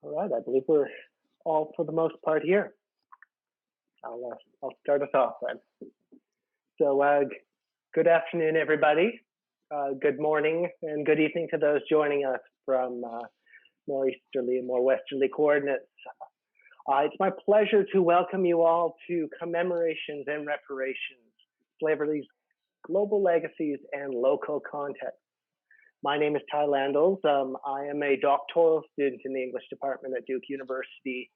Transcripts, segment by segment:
All right, I believe we're all for the most part here. I'll start us off then. So good afternoon, everybody. Good morning and good evening to those joining us from more easterly and more westerly coordinates. It's my pleasure to welcome you all to Commemorations and Reparations, Slavery's Global Legacies and Local Context. My name is Ty Landels. I am a doctoral student in the English department at Duke University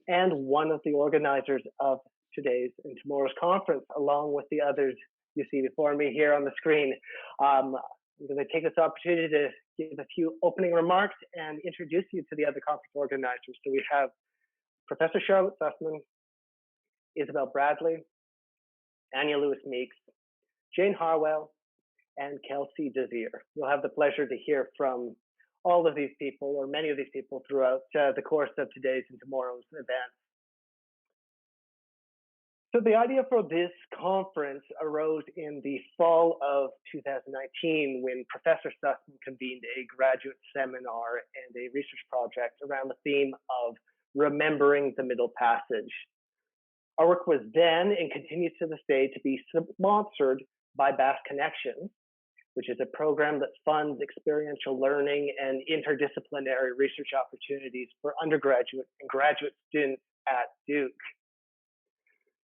and one of the organizers of today's and tomorrow's conference, along with the others you see before me here on the screen. I'm going to take this opportunity to give a few opening remarks and introduce you to the other conference organizers. So we have Professor Charlotte Sussman, Isabel Bradley, Anya Lewis Meeks, Jane Harwell, and Kelsey Desir. You'll have the pleasure to hear from all of these people, or many of these people, throughout the course of today's and tomorrow's event. So the idea for this conference arose in the fall of 2019 when Professor Sussman convened a graduate seminar and a research project around the theme of remembering the Middle Passage. Our work was then and continues to this day to be sponsored by Basque Connection, which is a program that funds experiential learning and interdisciplinary research opportunities for undergraduate and graduate students at Duke.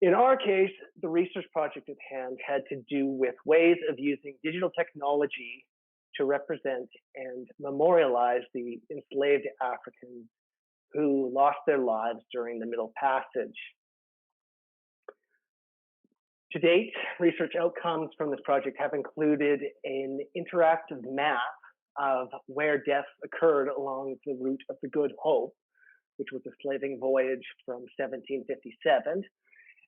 In our case, the research project at hand had to do with ways of using digital technology to represent and memorialize the enslaved Africans who lost their lives during the Middle Passage. To date, research outcomes from this project have included an interactive map of where deaths occurred along the route of the Good Hope, which was a slaving voyage from 1757,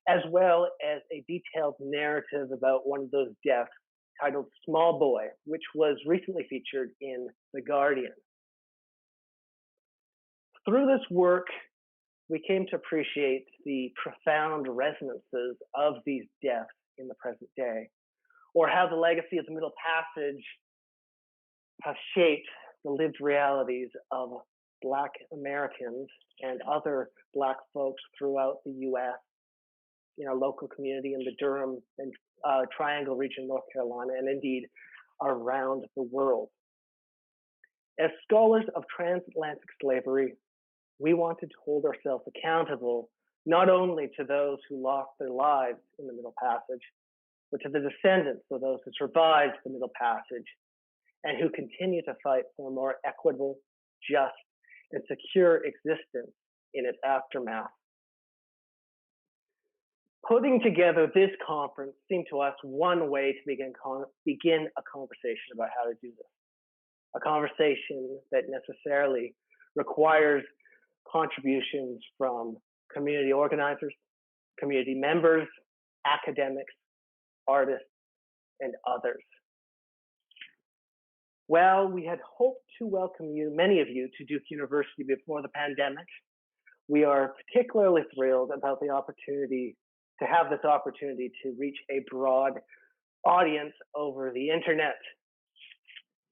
as well as a detailed narrative about one of those deaths titled Small Boy, which was recently featured in The Guardian. Through this work, we came to appreciate the profound resonances of these deaths in the present day, or how the legacy of the Middle Passage has shaped the lived realities of Black Americans and other Black folks throughout the U.S., in our local community in the Durham and Triangle region, North Carolina, and indeed around the world. As scholars of transatlantic slavery, we wanted to hold ourselves accountable not only to those who lost their lives in the Middle Passage, but to the descendants of those who survived the Middle Passage and who continue to fight for a more equitable, just, and secure existence in its aftermath. Putting together this conference seemed to us one way to begin a conversation about how to do this. A conversation that necessarily requires contributions from community organizers, community members, academics, artists, and others. Well, we had hoped to welcome many of you to Duke University before the pandemic. We are particularly thrilled about the opportunity to have this opportunity to reach a broad audience over the internet.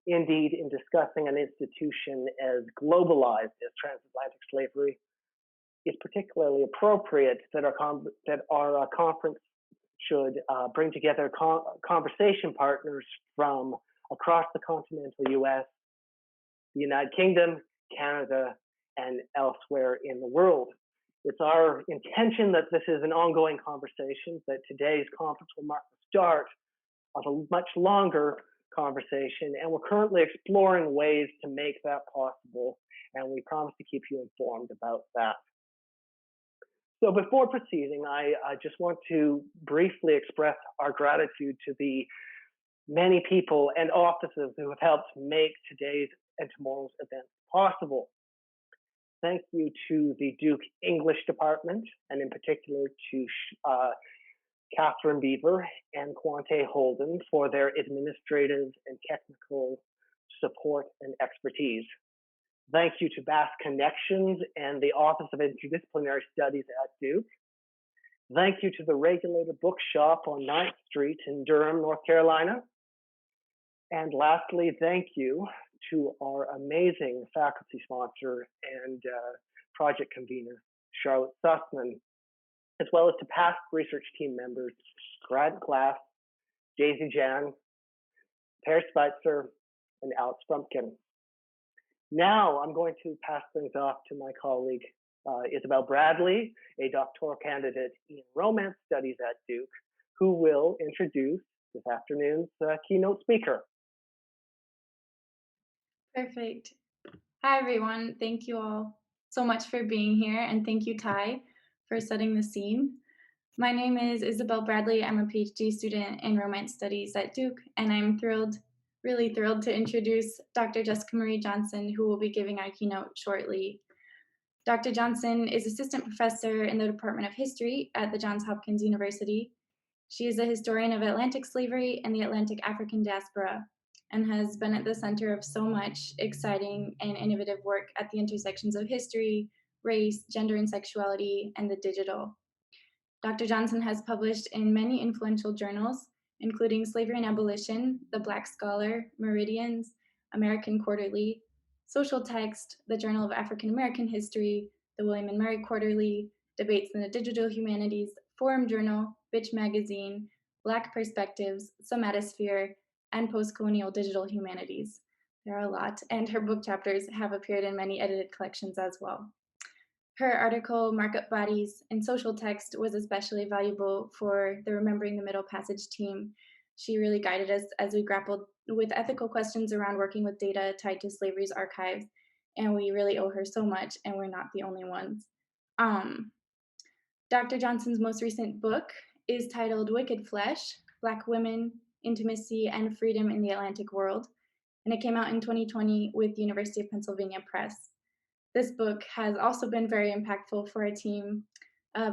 Indeed, in discussing an institution as globalized as transatlantic slavery, it's particularly appropriate that our conference should bring together conversation partners from across the continental US, the United Kingdom, Canada, and elsewhere in the world. It's our intention that this is an ongoing conversation, that today's conference will mark the start of a much longer conversation, and we're currently exploring ways to make that possible, and we promise to keep you informed about that. So before proceeding, I just want to briefly express our gratitude to the many people and offices who have helped make today's and tomorrow's event possible. Thank you to the Duke English Department, and in particular to Catherine Beaver and Quante Holden for their administrative and technical support and expertise. Thank you to Basque Connections and the Office of Interdisciplinary Studies at Duke. Thank you to the Regulator Bookshop on 9th Street in Durham, North Carolina. And lastly, thank you to our amazing faculty sponsor and project convener, Charlotte Sussman, as well as to past research team members, Grant Glass, Daisy Jan, Per Spitzer, and Alex Frumpkin. Now I'm going to pass things off to my colleague, Isabel Bradley, a doctoral candidate in romance studies at Duke, who will introduce this afternoon's keynote speaker. Perfect. Hi, everyone. Thank you all so much for being here, and thank you, Ty, for setting the scene. My name is Isabel Bradley. I'm a PhD student in romance studies at Duke, and I'm really thrilled to introduce Dr. Jessica Marie Johnson, who will be giving our keynote shortly. Dr. Johnson is assistant professor in the Department of History at the Johns Hopkins University. She is a historian of Atlantic slavery and the Atlantic African diaspora, and has been at the center of so much exciting and innovative work at the intersections of history, race, gender and sexuality, and the digital. Dr. Johnson has published in many influential journals, including Slavery and Abolition, The Black Scholar, Meridians, American Quarterly, Social Text, the Journal of African American History, the William and Mary Quarterly, Debates in the Digital Humanities, Forum Journal, Bitch Magazine, Black Perspectives, Somatosphere, and Postcolonial Digital Humanities. There are a lot, and her book chapters have appeared in many edited collections as well. Her article, Markup Bodies in Social Text, was especially valuable for the Remembering the Middle Passage team. She really guided us as we grappled with ethical questions around working with data tied to slavery's archives, and we really owe her so much, and we're not the only ones. Dr. Johnson's most recent book is titled Wicked Flesh, Black Women, Intimacy, and Freedom in the Atlantic World, and it came out in 2020 with University of Pennsylvania Press. This book has also been very impactful for our team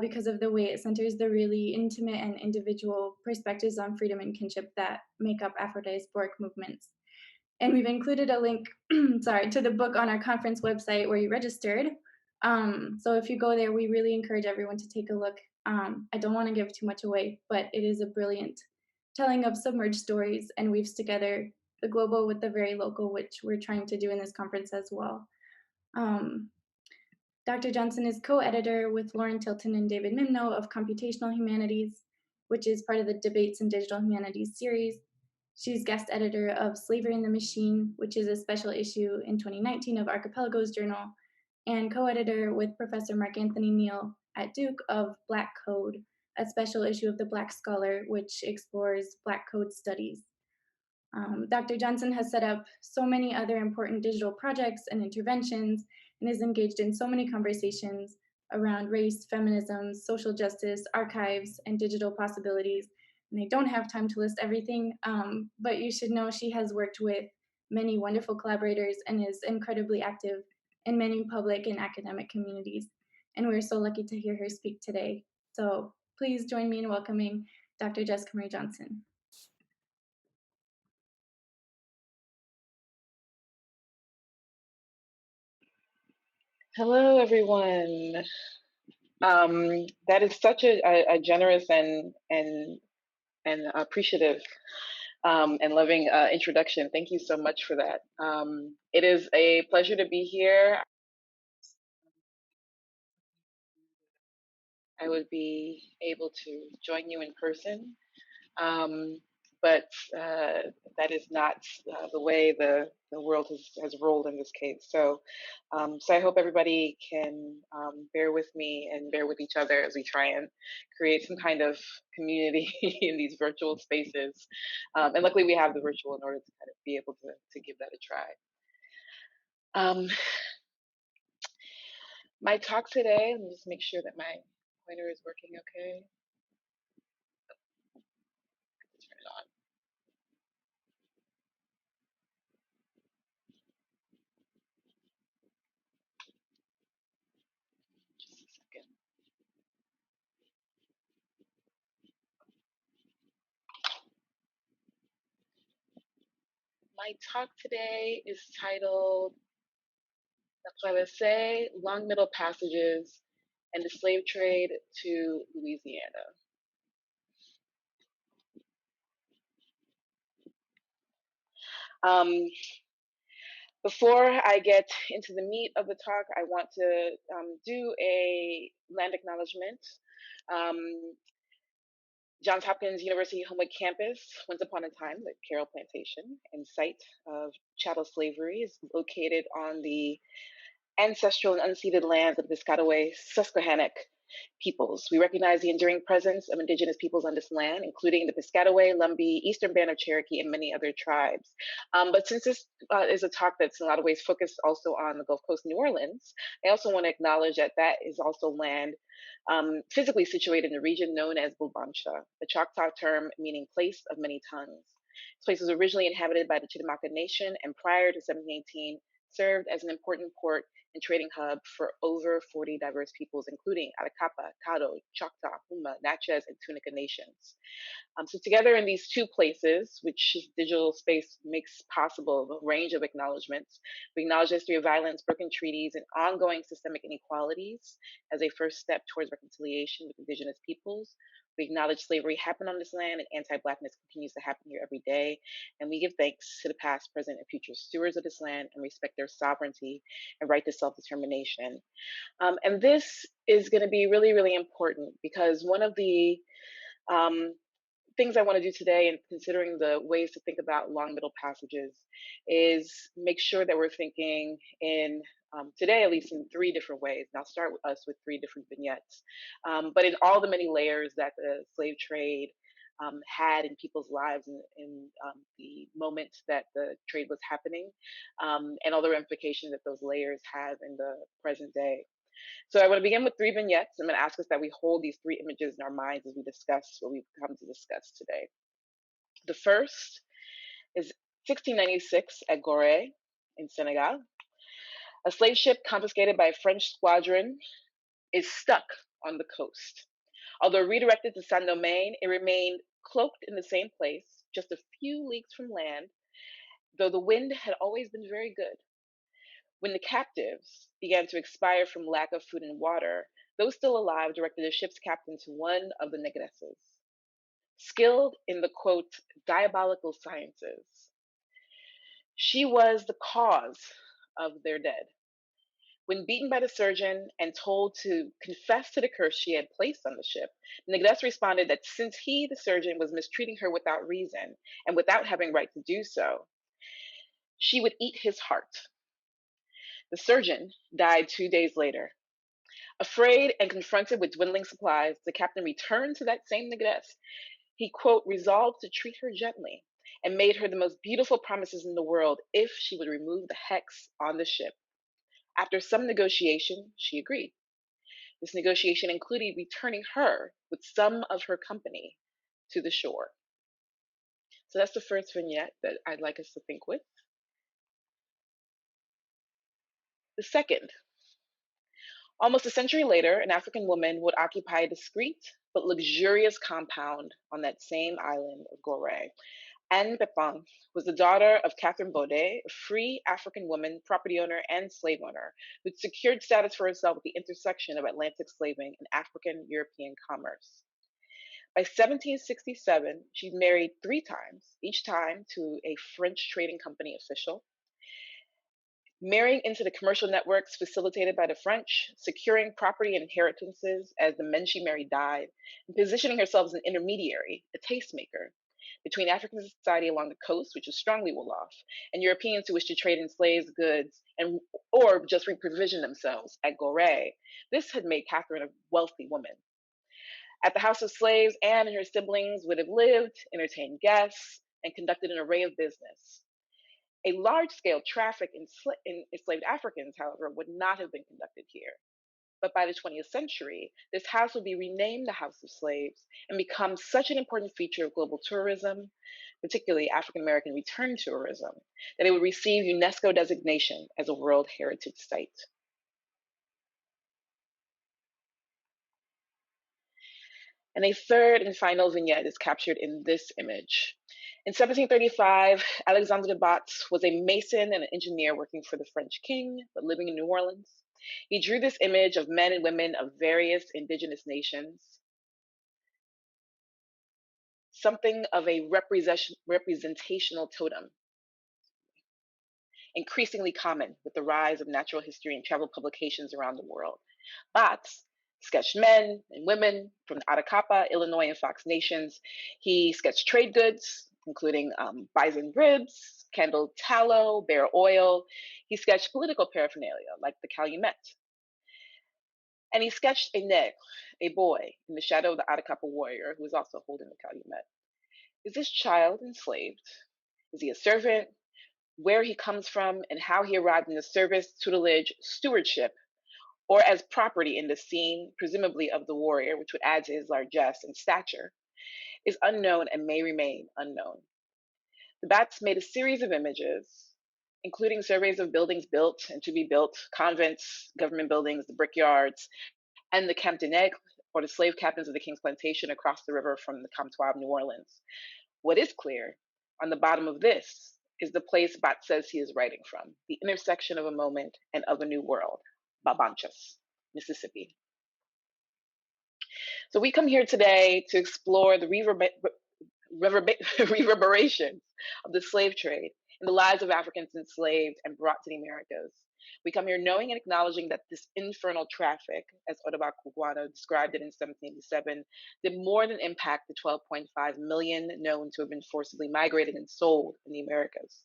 because of the way it centers the really intimate and individual perspectives on freedom and kinship that make up Afro-diasporic movements. And we've included a link to the book on our conference website where you registered. So if you go there, we really encourage everyone to take a look. I don't want to give too much away, but it is a brilliant telling of submerged stories and weaves together the global with the very local, which we're trying to do in this conference as well. Dr. Johnson is co-editor with Lauren Tilton and David Mimno of Computational Humanities, which is part of the Debates in Digital Humanities series. She's guest editor of Slavery and the Machine, which is a special issue in 2019 of Archipelago's Journal, and co-editor with Professor Mark Anthony Neal at Duke of Black Code, a special issue of the Black Scholar, which explores Black Code studies. Dr. Johnson has set up so many other important digital projects and interventions and is engaged in so many conversations around race, feminism, social justice, archives, and digital possibilities. And I don't have time to list everything, but you should know she has worked with many wonderful collaborators and is incredibly active in many public and academic communities. And we're so lucky to hear her speak today. So please join me in welcoming Dr. Jessica Marie Johnson. Hello, everyone. That is such a generous and appreciative and loving introduction. Thank you so much for that. It is a pleasure to be here. I would be able to join you in person, but that is not the way the world has rolled in this case. So, so I hope everybody can bear with me and bear with each other as we try and create some kind of community in these virtual spaces. And luckily we have the virtual in order to kind of be able to give that a try. My talk today, let me just make sure that my pointer is working okay. Turn it on. Just a second. My talk today is titled The Traversée, Long Middle Passages, and the Slave Trade to Louisiana. Before I get into the meat of the talk, I want to do a land acknowledgement. Um, Johns Hopkins University Homewood campus, once upon a time, the Carroll Plantation and site of chattel slavery, is located on the ancestral and unceded lands of the Piscataway Susquehannock peoples. We recognize the enduring presence of indigenous peoples on this land, including the Piscataway, Lumbee, Eastern Band of Cherokee, and many other tribes. But since this is a talk that's in a lot of ways focused also on the Gulf Coast, New Orleans, I also want to acknowledge that that is also land physically situated in the region known as Bulbancha, a Choctaw term meaning place of many tongues. This place was originally inhabited by the Chitimaca Nation and prior to 1718 served as an important port and trading hub for over 40 diverse peoples, including Arakapa, Caddo, Choctaw, Huma, Natchez, and Tunica nations. So together in these two places, which digital space makes possible a range of acknowledgements, we acknowledge the history of violence, broken treaties, and ongoing systemic inequalities as a first step towards reconciliation with indigenous peoples. We acknowledge slavery happened on this land and anti-Blackness continues to happen here every day. And we give thanks to the past, present, and future stewards of this land and respect their sovereignty and right to self-determination. And this is going to be really, really important because one of the things I want to do today, and considering the ways to think about long middle passages, is make sure that we're thinking in today, at least in three different ways. And I'll start with us with three different vignettes, but in all the many layers that the slave trade had in people's lives in the moment that the trade was happening, and all the ramifications that those layers have in the present day. So I want to begin with three vignettes. I'm going to ask us that we hold these three images in our minds as we discuss what we've come to discuss today. The first is 1696 at Gorée in Senegal. A slave ship confiscated by a French squadron is stuck on the coast. Although redirected to Saint-Domingue, it remained cloaked in the same place, just a few leagues from land, though the wind had always been very good. When the captives began to expire from lack of food and water, those still alive directed the ship's captain to one of the negresses, skilled in the quote, diabolical sciences. She was the cause of their dead. When beaten by the surgeon and told to confess to the curse she had placed on the ship, the negress responded that since he, the surgeon, was mistreating her without reason and without having right to do so, she would eat his heart. The surgeon died 2 days later. Afraid and confronted with dwindling supplies, the captain returned to that same negress. He, quote, resolved to treat her gently and made her the most beautiful promises in the world if she would remove the hex on the ship. After some negotiation, she agreed. This negotiation included returning her with some of her company to the shore. So that's the first vignette that I'd like us to think with. The second, almost a century later, an African woman would occupy a discreet but luxurious compound on that same island of Gorée. Anne Pepin was the daughter of Catherine Baudet, a free African woman, property owner, and slave owner, who secured status for herself at the intersection of Atlantic slaving and African-European commerce. By 1767, she'd married 3 times, each time to a French trading company official, marrying into the commercial networks facilitated by the French, securing property and inheritances as the men she married died, and positioning herself as an intermediary, a tastemaker, between African society along the coast, which was strongly well-off, and Europeans who wished to trade in slaves, goods, and or just reprovision themselves at Gorée. This had made Catherine a wealthy woman. At the House of Slaves, Anne and her siblings would have lived, entertained guests, and conducted an array of business. A large-scale traffic in enslaved Africans, however, would not have been conducted here. But by the 20th century, this house would be renamed the House of Slaves and become such an important feature of global tourism, particularly African American return tourism, that it would receive UNESCO designation as a World Heritage Site. And a third and final vignette is captured in this image. In 1735, Alexandre de Botton was a mason and an engineer working for the French king, but living in New Orleans. He drew this image of men and women of various indigenous nations, something of a representational totem. increasingly common with the rise of natural history and travel publications around the world. Bats sketched men and women from the Atacapa, Illinois, and Fox Nations. He sketched trade goods, including bison ribs, candle tallow, bear oil. He sketched political paraphernalia, like the calumet. And he sketched a nègre, a boy, in the shadow of the Atacapa warrior who was also holding the calumet. Is this child enslaved? Is he a servant? Where he comes from and how he arrived in the service, tutelage, stewardship, or as property in the scene, presumably of the warrior, which would add to his largesse and stature, is unknown and may remain unknown. The bats made a series of images, including surveys of buildings built and to be built, convents, government buildings, the brickyards, and the Camp de Nègre, or the slave cabins of the King's Plantation across the river from the Comptoir of New Orleans. What is clear, on the bottom of this, is the place Bat says he is writing from, the intersection of a moment and of a new world, Babanchas, Mississippi. So we come here today to explore the reverberations of the slave trade in the lives of Africans enslaved and brought to the Americas. We come here knowing and acknowledging that this infernal traffic, as Ottobah Cugoano described it in 1787, did more than impact the 12.5 million known to have been forcibly migrated and sold in the Americas.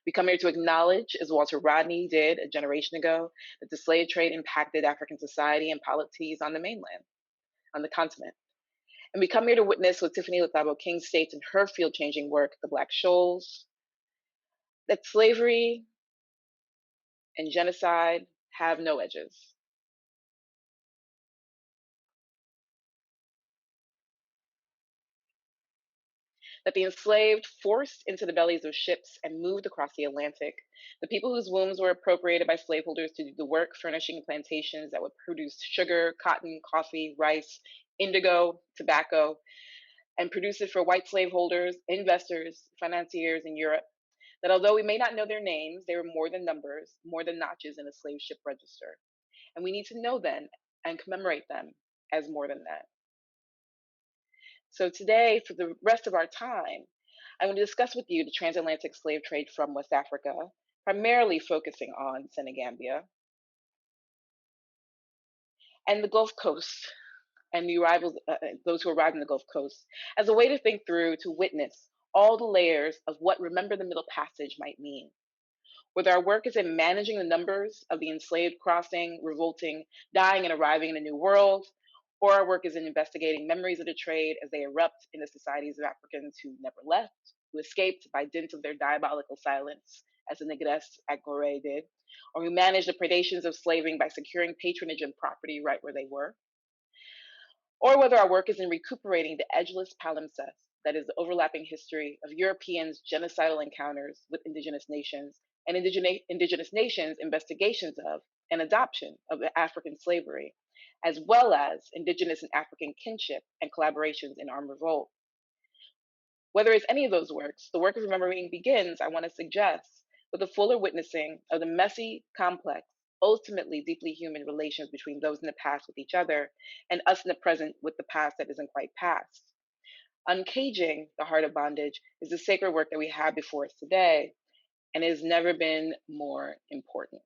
We come here to acknowledge, as Walter Rodney did a generation ago, that the slave trade impacted African society and polities on the mainland, on the continent. And we come here to witness what Tiffany Letabo King states in her field-changing work, The Black Shoals, that slavery and genocide have no edges. That the enslaved forced into the bellies of ships and moved across the Atlantic, the people whose wombs were appropriated by slaveholders to do the work, furnishing plantations that would produce sugar, cotton, coffee, rice, indigo, tobacco, and produce it for white slaveholders, investors, financiers in Europe, that although we may not know their names, they were more than numbers, more than notches in a slave ship register. And we need to know them and commemorate them as more than that. So today, for the rest of our time, I want to discuss with you the transatlantic slave trade from West Africa, primarily focusing on Senegambia, and the Gulf Coast, and the arrivals, those who arrived in the Gulf Coast, as a way to think through, to witness all the layers of what Remember the Middle Passage might mean. Whether our work is in managing the numbers of the enslaved crossing, revolting, dying, and arriving in a new world, or our work is in investigating memories of the trade as they erupt in the societies of Africans who never left, who escaped by dint of their diabolical silence, as the Negresse at Gorée did, or who managed the predations of slaving by securing patronage and property right where they were, or whether our work is in recuperating the edgeless palimpsest that is the overlapping history of Europeans' genocidal encounters with indigenous nations and indigenous nations' investigations of and adoption of African slavery, as well as indigenous and African kinship and collaborations in armed revolt. Whether it's any of those works, the work of remembering begins, I want to suggest, with a fuller witnessing of the messy, complex, ultimately deeply human relations between those in the past with each other and us in the present with the past that isn't quite past. Uncaging the heart of bondage is the sacred work that we have before us today, and it has never been more important.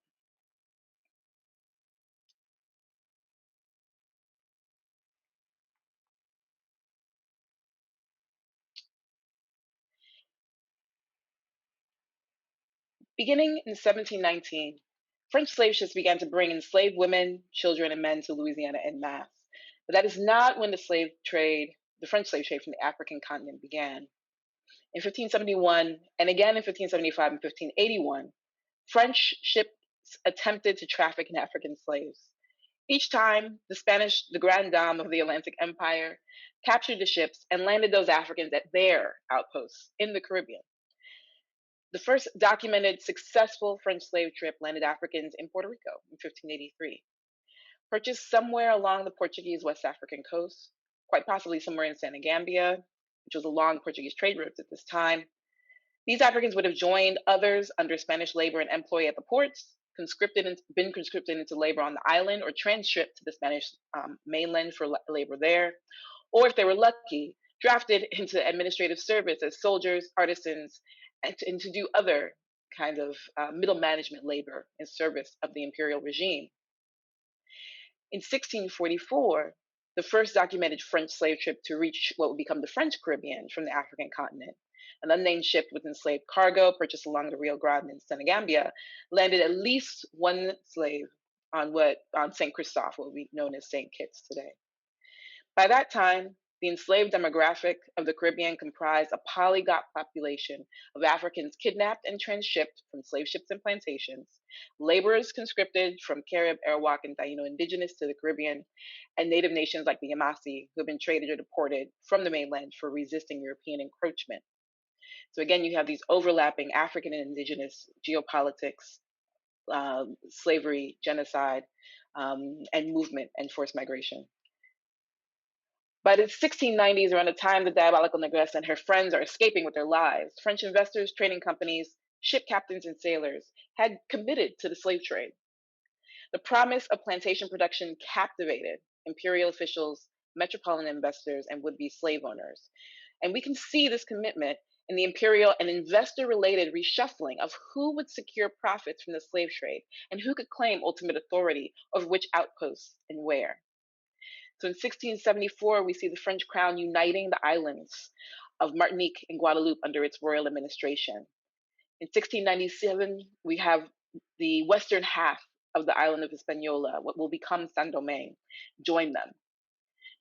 Beginning in 1719, French slave ships began to bring enslaved women, children, and men to Louisiana en masse. But that is not when the French slave trade from the African continent began. In 1571, and again in 1575 and 1581, French ships attempted to traffic in African slaves. Each time, the Spanish, the Grand Dame of the Atlantic Empire, captured the ships and landed those Africans at their outposts in the Caribbean. The first documented successful French slave trip landed Africans in Puerto Rico in 1583. Purchased somewhere along the Portuguese West African coast, quite possibly somewhere in Senegambia, which was along Portuguese trade routes at this time. These Africans would have joined others under Spanish labor and employ at the ports, been conscripted into labor on the island, or transshipped to the Spanish mainland for labor there, or if they were lucky, drafted into administrative service as soldiers, artisans, and to do other kind of middle management labor in service of the imperial regime. In 1644, the first documented French slave trip to reach what would become the French Caribbean from the African continent, an unnamed ship with enslaved cargo purchased along the Rio Grande in Senegambia, landed at least one slave on St. Christophe, what we known as St. Kitts today. By that time, the enslaved demographic of the Caribbean comprised a polyglot population of Africans kidnapped and transshipped from slave ships and plantations, laborers conscripted from Carib, Arawak, and Taino indigenous to the Caribbean, and native nations like the Yamasi who have been traded or deported from the mainland for resisting European encroachment. So again, you have these overlapping African and indigenous geopolitics, slavery, genocide, and movement and forced migration. By the 1690s, around the time the diabolical negress and her friends are escaping with their lives, French investors, trading companies, ship captains, and sailors had committed to the slave trade. The promise of plantation production captivated imperial officials, metropolitan investors, and would-be slave owners. And we can see this commitment in the imperial and investor-related reshuffling of who would secure profits from the slave trade and who could claim ultimate authority over which outposts and where. So in 1674, we see the French crown uniting the islands of Martinique and Guadeloupe under its royal administration. In 1697, we have the western half of the island of Hispaniola, what will become Saint-Domingue, join them.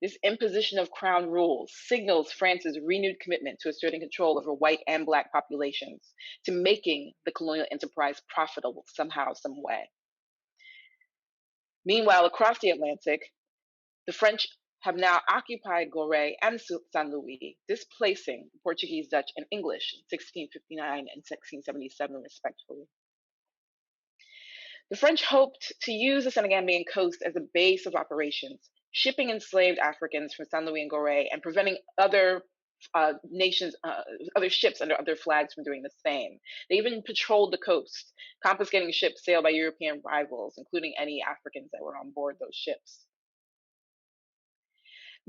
This imposition of crown rule signals France's renewed commitment to asserting control over white and Black populations, to making the colonial enterprise profitable somehow, some way. Meanwhile, across the Atlantic, the French have now occupied Gorée and Saint Louis, displacing Portuguese, Dutch, and English in 1659 and 1677, respectively. The French hoped to use the Senegambian coast as a base of operations, shipping enslaved Africans from Saint Louis and Gorée and preventing other other ships under other flags from doing the same. They even patrolled the coast, confiscating ships sailed by European rivals, including any Africans that were on board those ships.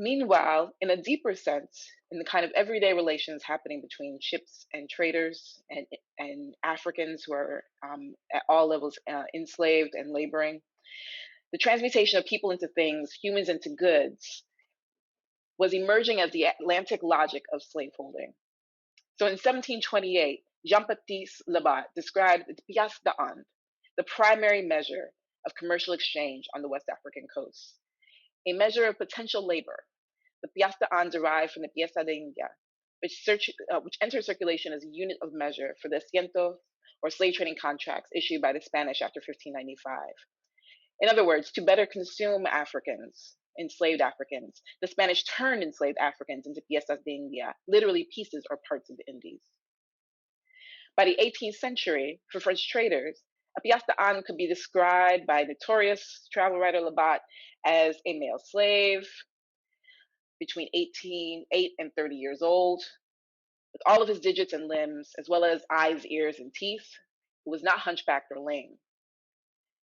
Meanwhile, in a deeper sense, in the kind of everyday relations happening between ships and traders and Africans who are at all levels enslaved and laboring, the transmutation of people into things, humans into goods, was emerging as the Atlantic logic of slaveholding. So in 1728, Jean-Baptiste Labat described the pièce d'Inde, the primary measure of commercial exchange on the West African coast, a measure of potential labor. The pièce d'Inde derived from the pièce d'India, which entered circulation as a unit of measure for the cientos, or slave trading contracts issued by the Spanish after 1595. In other words, to better consume Africans, enslaved Africans, the Spanish turned enslaved Africans into piezas de India, literally pieces or parts of the Indies. By the 18th century, for French traders, a pièce d'Inde could be described by notorious travel writer Labat as a male slave, between 8 and 30 years old, with all of his digits and limbs, as well as eyes, ears, and teeth, who was not hunchbacked or lame.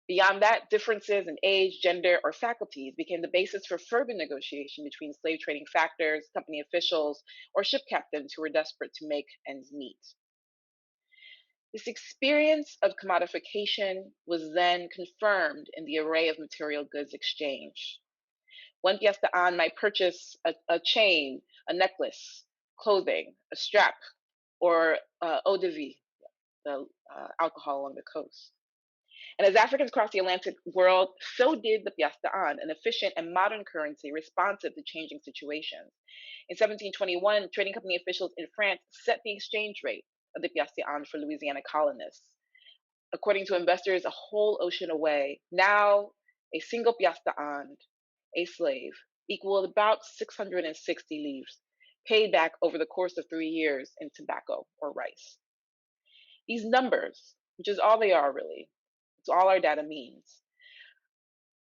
Beyond that, differences in age, gender, or faculties became the basis for further negotiation between slave trading factors, company officials, or ship captains who were desperate to make ends meet. This experience of commodification was then confirmed in the array of material goods exchanged. One pièce d'Inde might purchase a chain, a necklace, clothing, a strap, or eau de vie, the alcohol along the coast. And as Africans crossed the Atlantic world, so did the pièce d'Inde, an efficient and modern currency responsive to changing situations. In 1721, trading company officials in France set the exchange rate of the pièce d'Inde for Louisiana colonists. According to investors a whole ocean away, now a single pièce d'Inde, a slave, equaled about 660 livres, paid back over the course of 3 years in tobacco or rice. These numbers, which is all they are really, it's all our data means,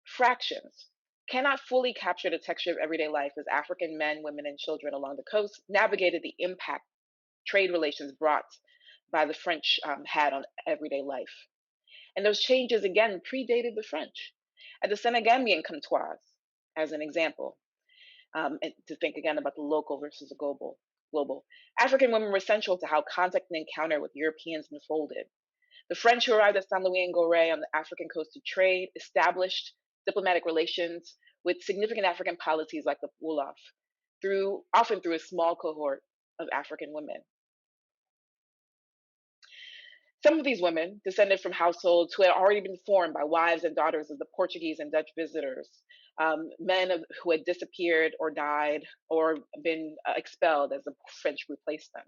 fractions, cannot fully capture the texture of everyday life as African men, women, and children along the coast navigated the impact trade relations brought by the French had on everyday life. And those changes, again, predated the French. At the Senegambian comptoirs, as an example, and to think again about the local versus the global, African women were central to how contact and encounter with Europeans unfolded. The French who arrived at Saint Louis and Gorée on the African coast to trade established diplomatic relations with significant African polities like the Wolof, often through a small cohort of African women. Some of these women descended from households who had already been formed by wives and daughters of the Portuguese and Dutch visitors, men who had disappeared or died or been expelled as the French replaced them.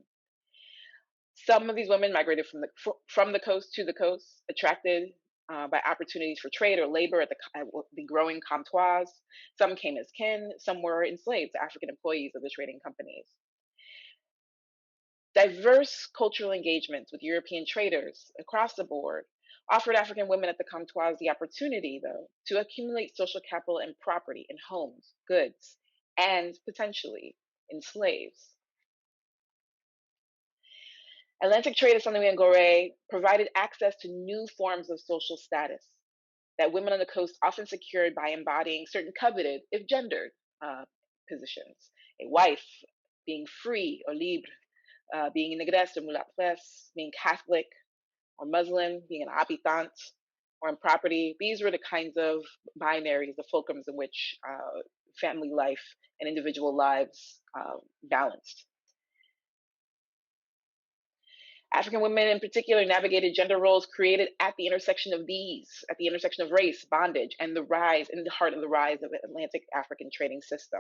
Some of these women migrated from the coast to the coast, attracted by opportunities for trade or labor at the growing comptoirs. Some came as kin, some were enslaved to African employees of the trading companies. Diverse cultural engagements with European traders across the board offered African women at the comptoirs the opportunity, though, to accumulate social capital and property in homes, goods, and potentially in slaves. Atlantic trade at Saint Louis and Gorée provided access to new forms of social status that women on the coast often secured by embodying certain coveted, if gendered, positions. A wife, being free or libre, being négresse or mulatresse, being Catholic or Muslim, being an habitant, or in property. These were the kinds of binaries, the fulcrums in which family life and individual lives balanced. African women in particular navigated gender roles created at the intersection of race, bondage, and the heart of the rise of the Atlantic African trading system.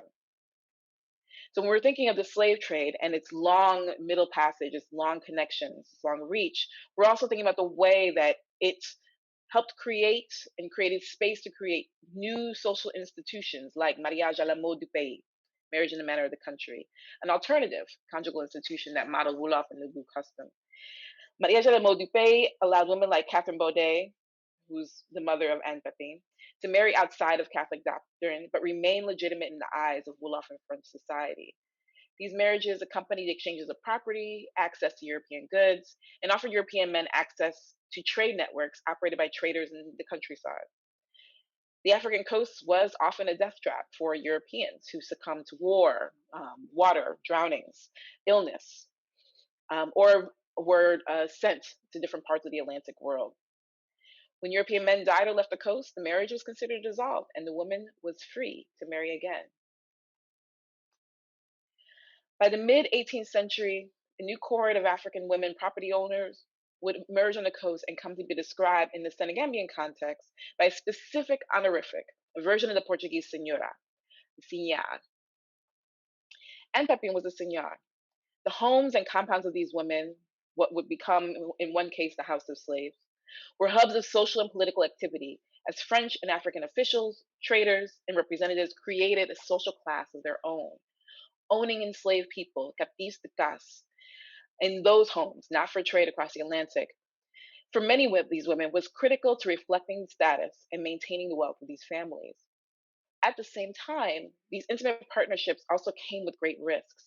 So when we're thinking of the slave trade and its long middle passage, its long connections, its long reach, we're also thinking about the way that it helped create and created space to create new social institutions like mariage à la mode du pays, marriage in the manner of the country, an alternative conjugal institution that modeled Wolof and Nubu custom. Mariage à la mode du pays allowed women like Catherine Baudet, who's the mother of Anne Pepin, to marry outside of Catholic doctrine, but remain legitimate in the eyes of Wolof and French society. These marriages accompanied exchanges of property, access to European goods, and offered European men access to trade networks operated by traders in the countryside. The African coast was often a death trap for Europeans who succumbed to war, water, drownings, illness, or were sent to different parts of the Atlantic world. When European men died or left the coast, the marriage was considered dissolved and the woman was free to marry again. By the mid-18th century, a new cohort of African women property owners would emerge on the coast and come to be described in the Senegambian context by a specific honorific, a version of the Portuguese senhora, senhor. Anne Pepin was a senhor. The homes and compounds of these women, what would become, in one case, the House of Slaves, were hubs of social and political activity as French and African officials, traders, and representatives created a social class of their own, owning enslaved people, captifs de casse, in those homes, not for trade across the Atlantic. For many of these women, was critical to reflecting status and maintaining the wealth of these families. At the same time, these intimate partnerships also came with great risks.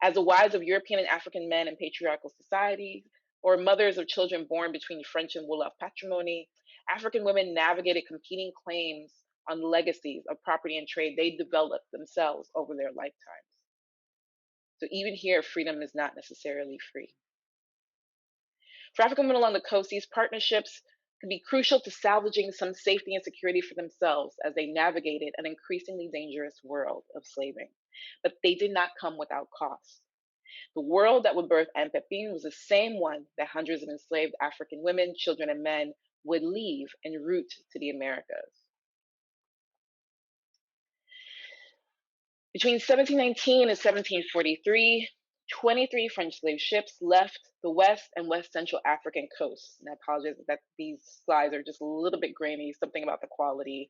As the wives of European and African men in patriarchal societies, or mothers of children born between French and Wolof patrimony, African women navigated competing claims on legacies of property and trade they developed themselves over their lifetimes. So even here, freedom is not necessarily free. For African women along the coast, these partnerships can be crucial to salvaging some safety and security for themselves as they navigated an increasingly dangerous world of slaving. But they did not come without cost. The world that would birth Anne Pepin was the same one that hundreds of enslaved African women, children, and men would leave en route to the Americas. Between 1719 and 1743, 23 French slave ships left the west and west central African coasts. And I apologize that these slides are just a little bit grainy. Something about the quality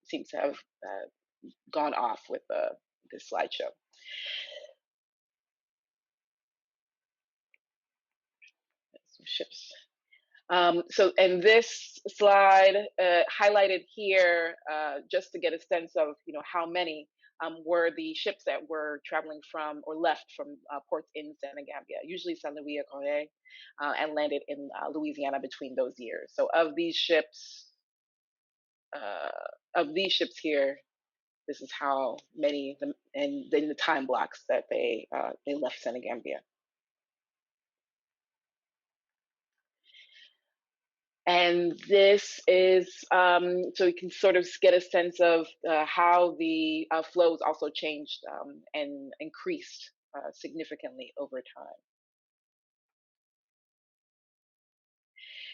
seems to have gone off with this slideshow. Some ships. And this slide highlighted here, just to get a sense of how many were the ships that were traveling from or left from ports in Senegambia, usually Saint Louis or Gorée, and landed in Louisiana between those years. So of these ships here, this is how many, and in the time blocks that they left Senegambia. And this is so you can sort of get a sense of how the flows also changed and increased significantly over time.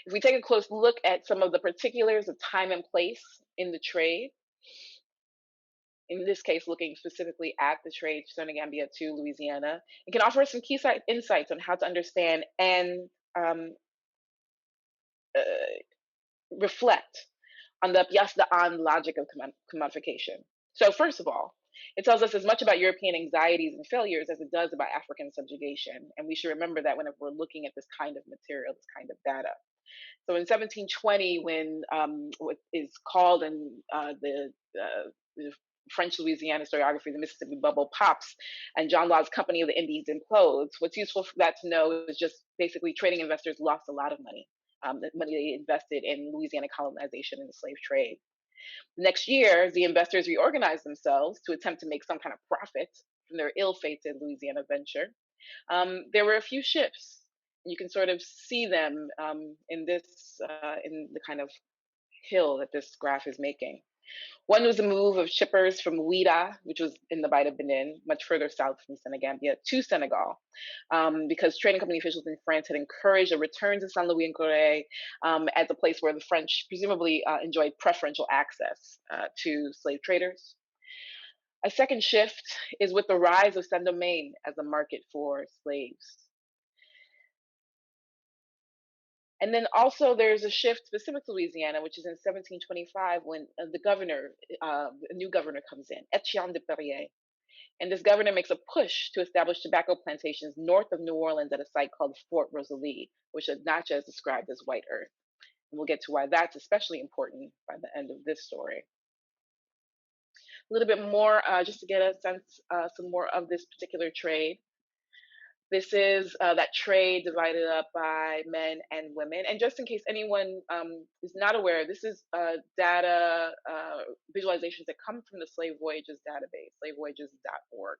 If we take a close look at some of the particulars of time and place in the trade, in this case, looking specifically at the trade Senegambia to Louisiana, it can offer some key insights on how to understand and um, uh, reflect on the pièce d'âne logic of commodification. So, first of all, it tells us as much about European anxieties and failures as it does about African subjugation. And we should remember that whenever we're looking at this kind of material, this kind of data. So in 1720, when what is called in the French Louisiana historiography, the Mississippi Bubble pops, and John Law's Company of the Indies implodes, what's useful for that to know is just basically trading investors lost a lot of money, the money they invested in Louisiana colonization and the slave trade. The next year, the investors reorganized themselves to attempt to make some kind of profit from their ill-fated Louisiana venture. There were a few ships. You can sort of see them in the kind of hill that this graph is making. One was a move of shippers from Ouida, which was in the Bight of Benin, much further south from Senegambia, to Senegal, because trading company officials in France had encouraged a return to Saint Louis and Corée as a place where the French presumably enjoyed preferential access to slave traders. A second shift is with the rise of Saint-Domingue as a market for slaves. And then also there's a shift specific to Louisiana, which is in 1725 when a new governor comes in, Etienne de Perrier. And this governor makes a push to establish tobacco plantations north of New Orleans at a site called Fort Rosalie, which Natchez described as white earth. And we'll get to why that's especially important by the end of this story. A little bit more, just to get a sense, some more of this particular trade. This is that trade divided up by men and women. And just in case anyone is not aware, this is data visualizations that come from the Slave Voyages database, slavevoyages.org.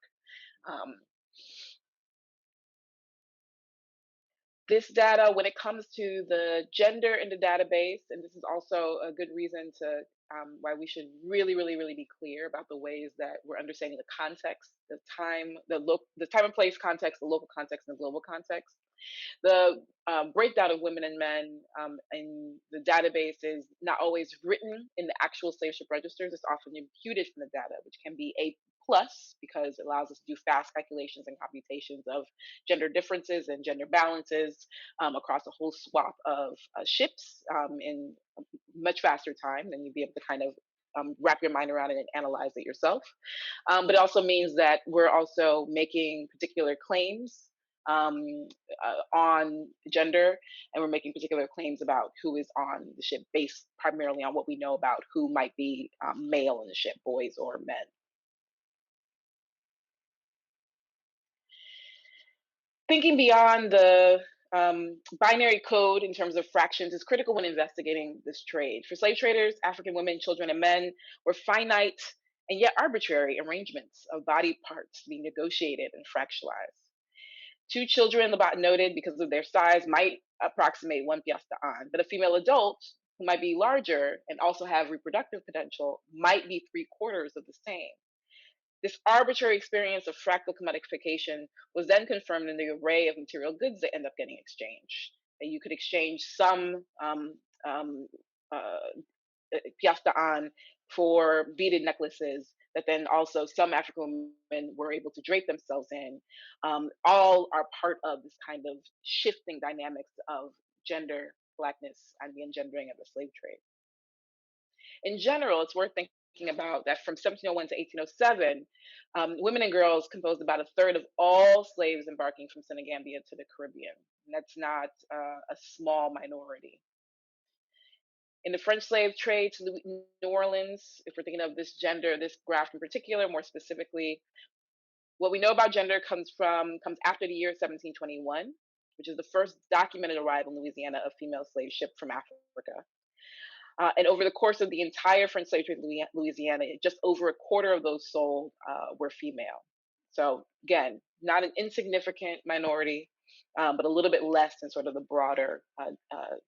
This data, when it comes to the gender in the database, and this is also a good reason to why we should really, really, really be clear about the ways that we're understanding the context, the time and place context, the local context, and the global context. The breakdown of women and men in the database is not always written in the actual slave ship registers. It's often imputed from the data, which can be a plus because it allows us to do fast calculations and computations of gender differences and gender balances across a whole swath of ships in much faster time than you'd be able to kind of wrap your mind around it and analyze it yourself. But it also means that we're also making particular claims on gender, and we're making particular claims about who is on the ship based primarily on what we know about who might be male in the ship, boys or men. Thinking beyond the binary code in terms of fractions is critical when investigating this trade. For slave traders, African women, children, and men were finite and yet arbitrary arrangements of body parts to be negotiated and fractionalized. Two children, the bot noted, because of their size, might approximate one pièce d'âne, but a female adult who might be larger and also have reproductive potential might be 3/4 of the same. This arbitrary experience of fractal commodification was then confirmed in the array of material goods that end up getting exchanged. That you could exchange some pièce d'âne for beaded necklaces that then also some African women were able to drape themselves in. All are part of this kind of shifting dynamics of gender, blackness, and the engendering of the slave trade. In general, it's worth thinking about that from 1701 to 1807, women and girls composed about a third of all slaves embarking from Senegambia to the Caribbean. And that's not a small minority. In the French slave trade to New Orleans, if we're thinking of this gender, this graph in particular, more specifically, what we know about gender comes after the year 1721, which is the first documented arrival in Louisiana of female slave ship from Africa. And over the course of the entire French slave trade in Louisiana, just over a quarter of those sold were female. So again, not an insignificant minority. but a little bit less than sort of the broader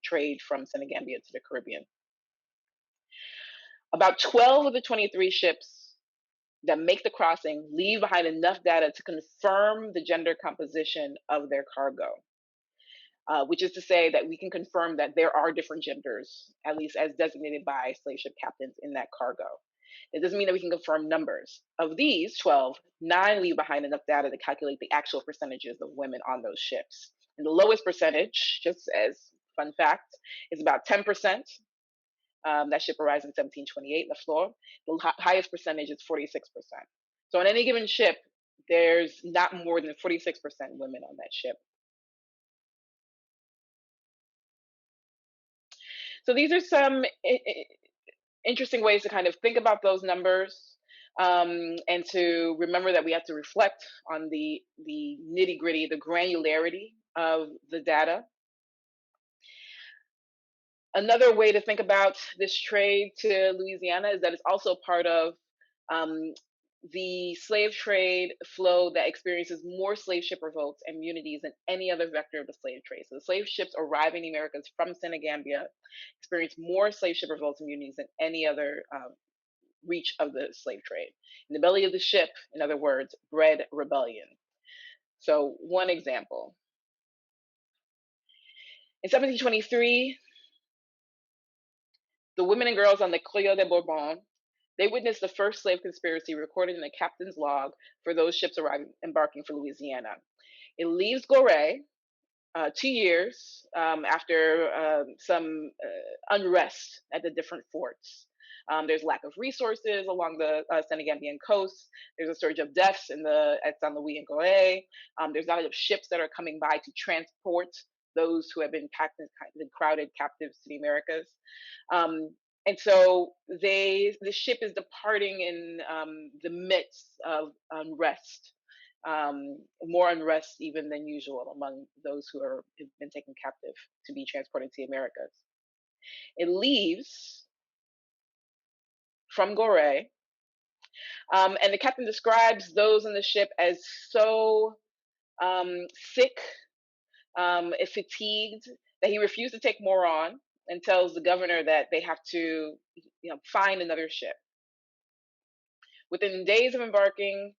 trade from Senegambia to the Caribbean. About 12 of the 23 ships that make the crossing leave behind enough data to confirm the gender composition of their cargo, which is to say that we can confirm that there are different genders, at least as designated by slave ship captains in that cargo. It doesn't mean that we can confirm numbers. Of these 12, 9 leave behind enough data to calculate the actual percentages of women on those ships. And the lowest percentage, just as fun fact, is about 10%. That ship arrives in 1728, La Flor. The highest percentage is 46%. So on any given ship, there's not more than 46% women on that ship. So these are some interesting ways to kind of think about those numbers, and to remember that we have to reflect on the nitty gritty, the granularity of the data. Another way to think about this trade to Louisiana is that it's also part of the slave trade flow that experiences more slave ship revolts and mutinies than any other vector of the slave trade. So the slave ships arriving in the Americas from Senegambia experience more slave ship revolts and mutinies than any other reach of the slave trade. In the belly of the ship, in other words, bred rebellion. So one example. In 1723, the women and girls on the Cleo de Bourbon, they witnessed the first slave conspiracy recorded in the captain's log for those ships embarking for Louisiana. It leaves Gorée 2 years after some unrest at the different forts. There's lack of resources along the Senegambian coast. There's a surge of deaths at Saint Louis and Gorée. There's not enough ships that are coming by to transport those who have been crowded captives to the Americas. And so the ship is departing in the midst of unrest, more unrest even than usual among those who have been taken captive to be transported to the Americas. It leaves from Gorée, and the captain describes those in the ship as so sick, fatigued, that he refused to take more on and tells the governor that they have to find another ship. Within days of embarking,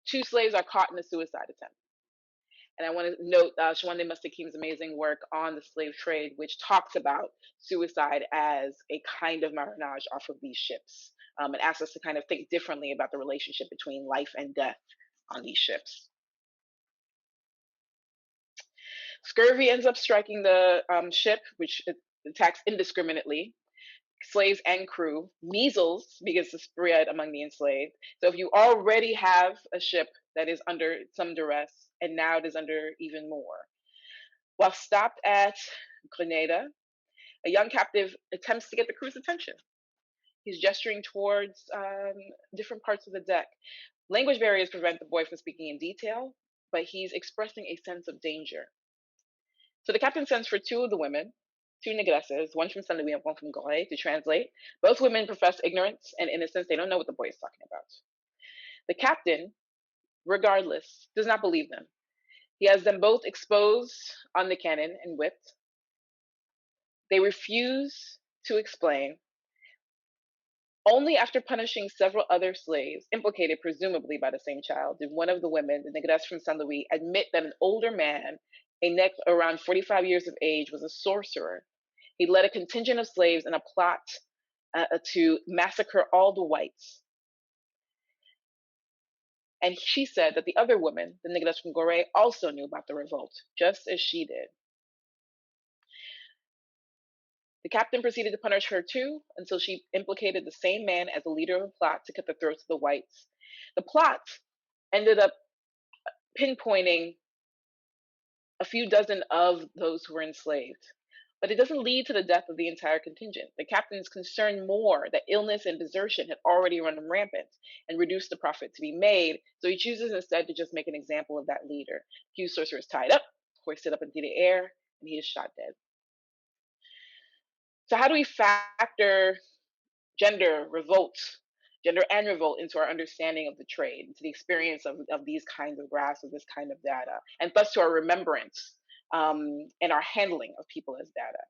2 slaves are caught in a suicide attempt. And I want to note Shawande Mustakim's amazing work on the slave trade, which talks about suicide as a kind of marronage off of these ships, and asks us to kind of think differently about the relationship between life and death on these ships. Scurvy ends up striking the ship, which attacks indiscriminately slaves and crew. Measles begins to spread among the enslaved. So if you already have a ship that is under some duress, and now it is under even more. While stopped at Grenada, a young captive attempts to get the crew's attention. He's gesturing towards different parts of the deck. Language barriers prevent the boy from speaking in detail, but he's expressing a sense of danger. So the captain sends for 2 of the women, 2 negresses, one from Saint Louis and one from Gorée, to translate. Both women profess ignorance and innocence. They don't know what the boy is talking about. The captain, regardless, does not believe them. He has them both exposed on the cannon and whipped. They refuse to explain. Only after punishing several other slaves, implicated presumably by the same child, did one of the women, the negress from Saint Louis, admit that an older man, a neck around 45 years of age, was a sorcerer. He led a contingent of slaves in a plot to massacre all the whites. And she said that the other woman, the negress from Gorée, also knew about the revolt, just as she did. The captain proceeded to punish her too, until she implicated the same man as the leader of a plot to cut the throats of the whites. The plot ended up pinpointing a few dozen of those who were enslaved, but it doesn't lead to the death of the entire contingent. The captain is concerned more that illness and desertion had already run rampant and reduced the profit to be made, so he chooses instead to just make an example of that leader. Accused sorcerer is tied up, hoisted up into the air, and he is shot dead. So how do we factor gender, revolt, gender and revolt into our understanding of the trade, to the experience of these kinds of graphs, of this kind of data, and thus to our remembrance and our handling of people as data.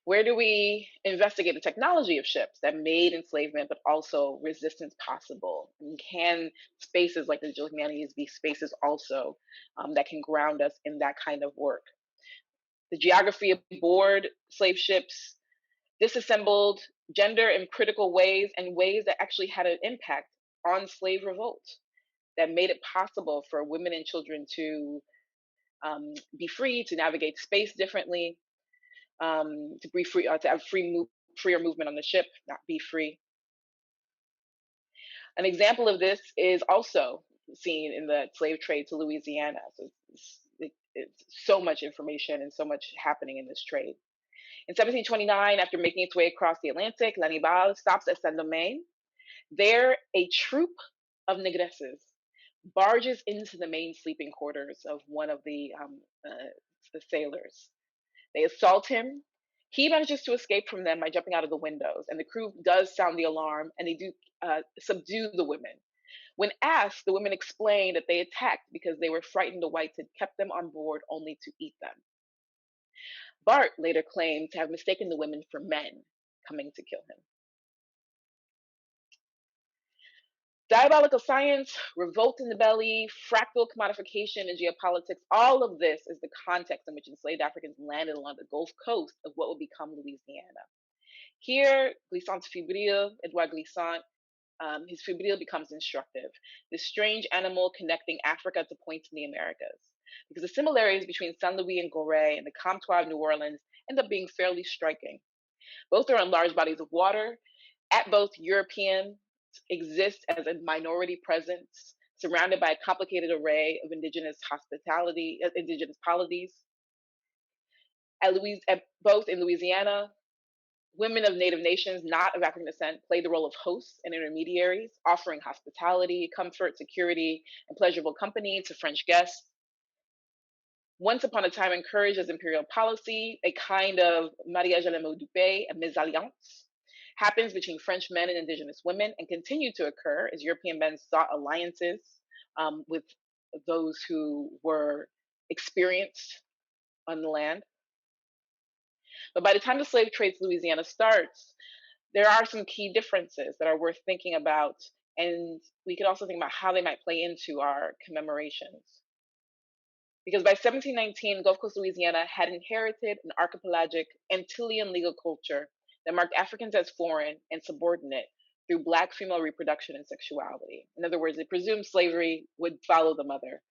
Where do we investigate the technology of ships that made enslavement but also resistance possible? And can spaces like the digital humanities be spaces also that can ground us in that kind of work? The geography aboard slave ships disassembled gender in critical ways and ways that actually had an impact on slave revolt, that made it possible for women and children to be free, to navigate space differently, to be free, to have freer movement on the ship, not be free. An example of this is also seen in the slave trade to Louisiana. So it's so much information and so much happening in this trade. In 1729, after making its way across the Atlantic, L'Annibal stops at Saint-Domingue. There, a troop of negresses barges into the main sleeping quarters of one of the sailors. They assault him. He manages to escape from them by jumping out of the windows, and the crew does sound the alarm, and they do subdue the women. When asked, the women explain that they attacked because they were frightened the whites had kept them on board only to eat them. Bart later claimed to have mistaken the women for men coming to kill him. Diabolical science, revolt in the belly, fractal commodification and geopolitics, all of this is the context in which enslaved Africans landed along the Gulf Coast of what would become Louisiana. Here, Glissant's fibrile, Edouard Glissant, his fibrile becomes instructive. This strange animal connecting Africa to points in the Americas. Because the similarities between Saint Louis and Gorée and the Comptoir of New Orleans end up being fairly striking. Both are on large bodies of water. At both, Europeans exist as a minority presence, surrounded by a complicated array of indigenous polities. At both in Louisiana, women of native nations not of African descent play the role of hosts and intermediaries, offering hospitality, comfort, security, and pleasurable company to French guests. Once upon a time encouraged as imperial policy, a kind of mariage à la mode du pays, a mésalliance, happens between French men and indigenous women and continued to occur as European men sought alliances with those who were experienced on the land. But by the time the slave trade to Louisiana starts, there are some key differences that are worth thinking about, and we could also think about how they might play into our commemorations. Because by 1719, Gulf Coast Louisiana had inherited an archipelagic Antillean legal culture that marked Africans as foreign and subordinate through Black female reproduction and sexuality. In other words, it presumed slavery would follow the mother,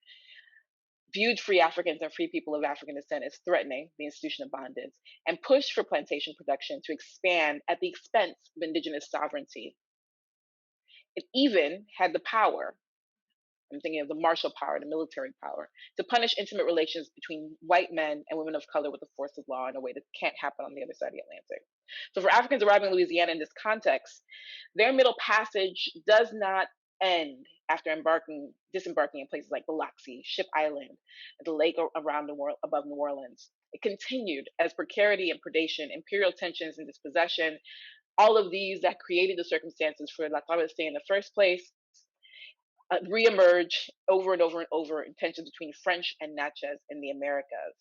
viewed free Africans and free people of African descent as threatening the institution of bondage, and pushed for plantation production to expand at the expense of indigenous sovereignty. It even had the power, I'm thinking of the martial power, the military power, to punish intimate relations between white men and women of color with the force of law in a way that can't happen on the other side of the Atlantic. So for Africans arriving in Louisiana in this context, their middle passage does not end after disembarking in places like Biloxi, Ship Island, the lake around above New Orleans. It continued as precarity and predation, imperial tensions and dispossession, all of these that created the circumstances for La Traversée in the first place, reemerge over and over and over in tensions between French and Natchez in the Americas.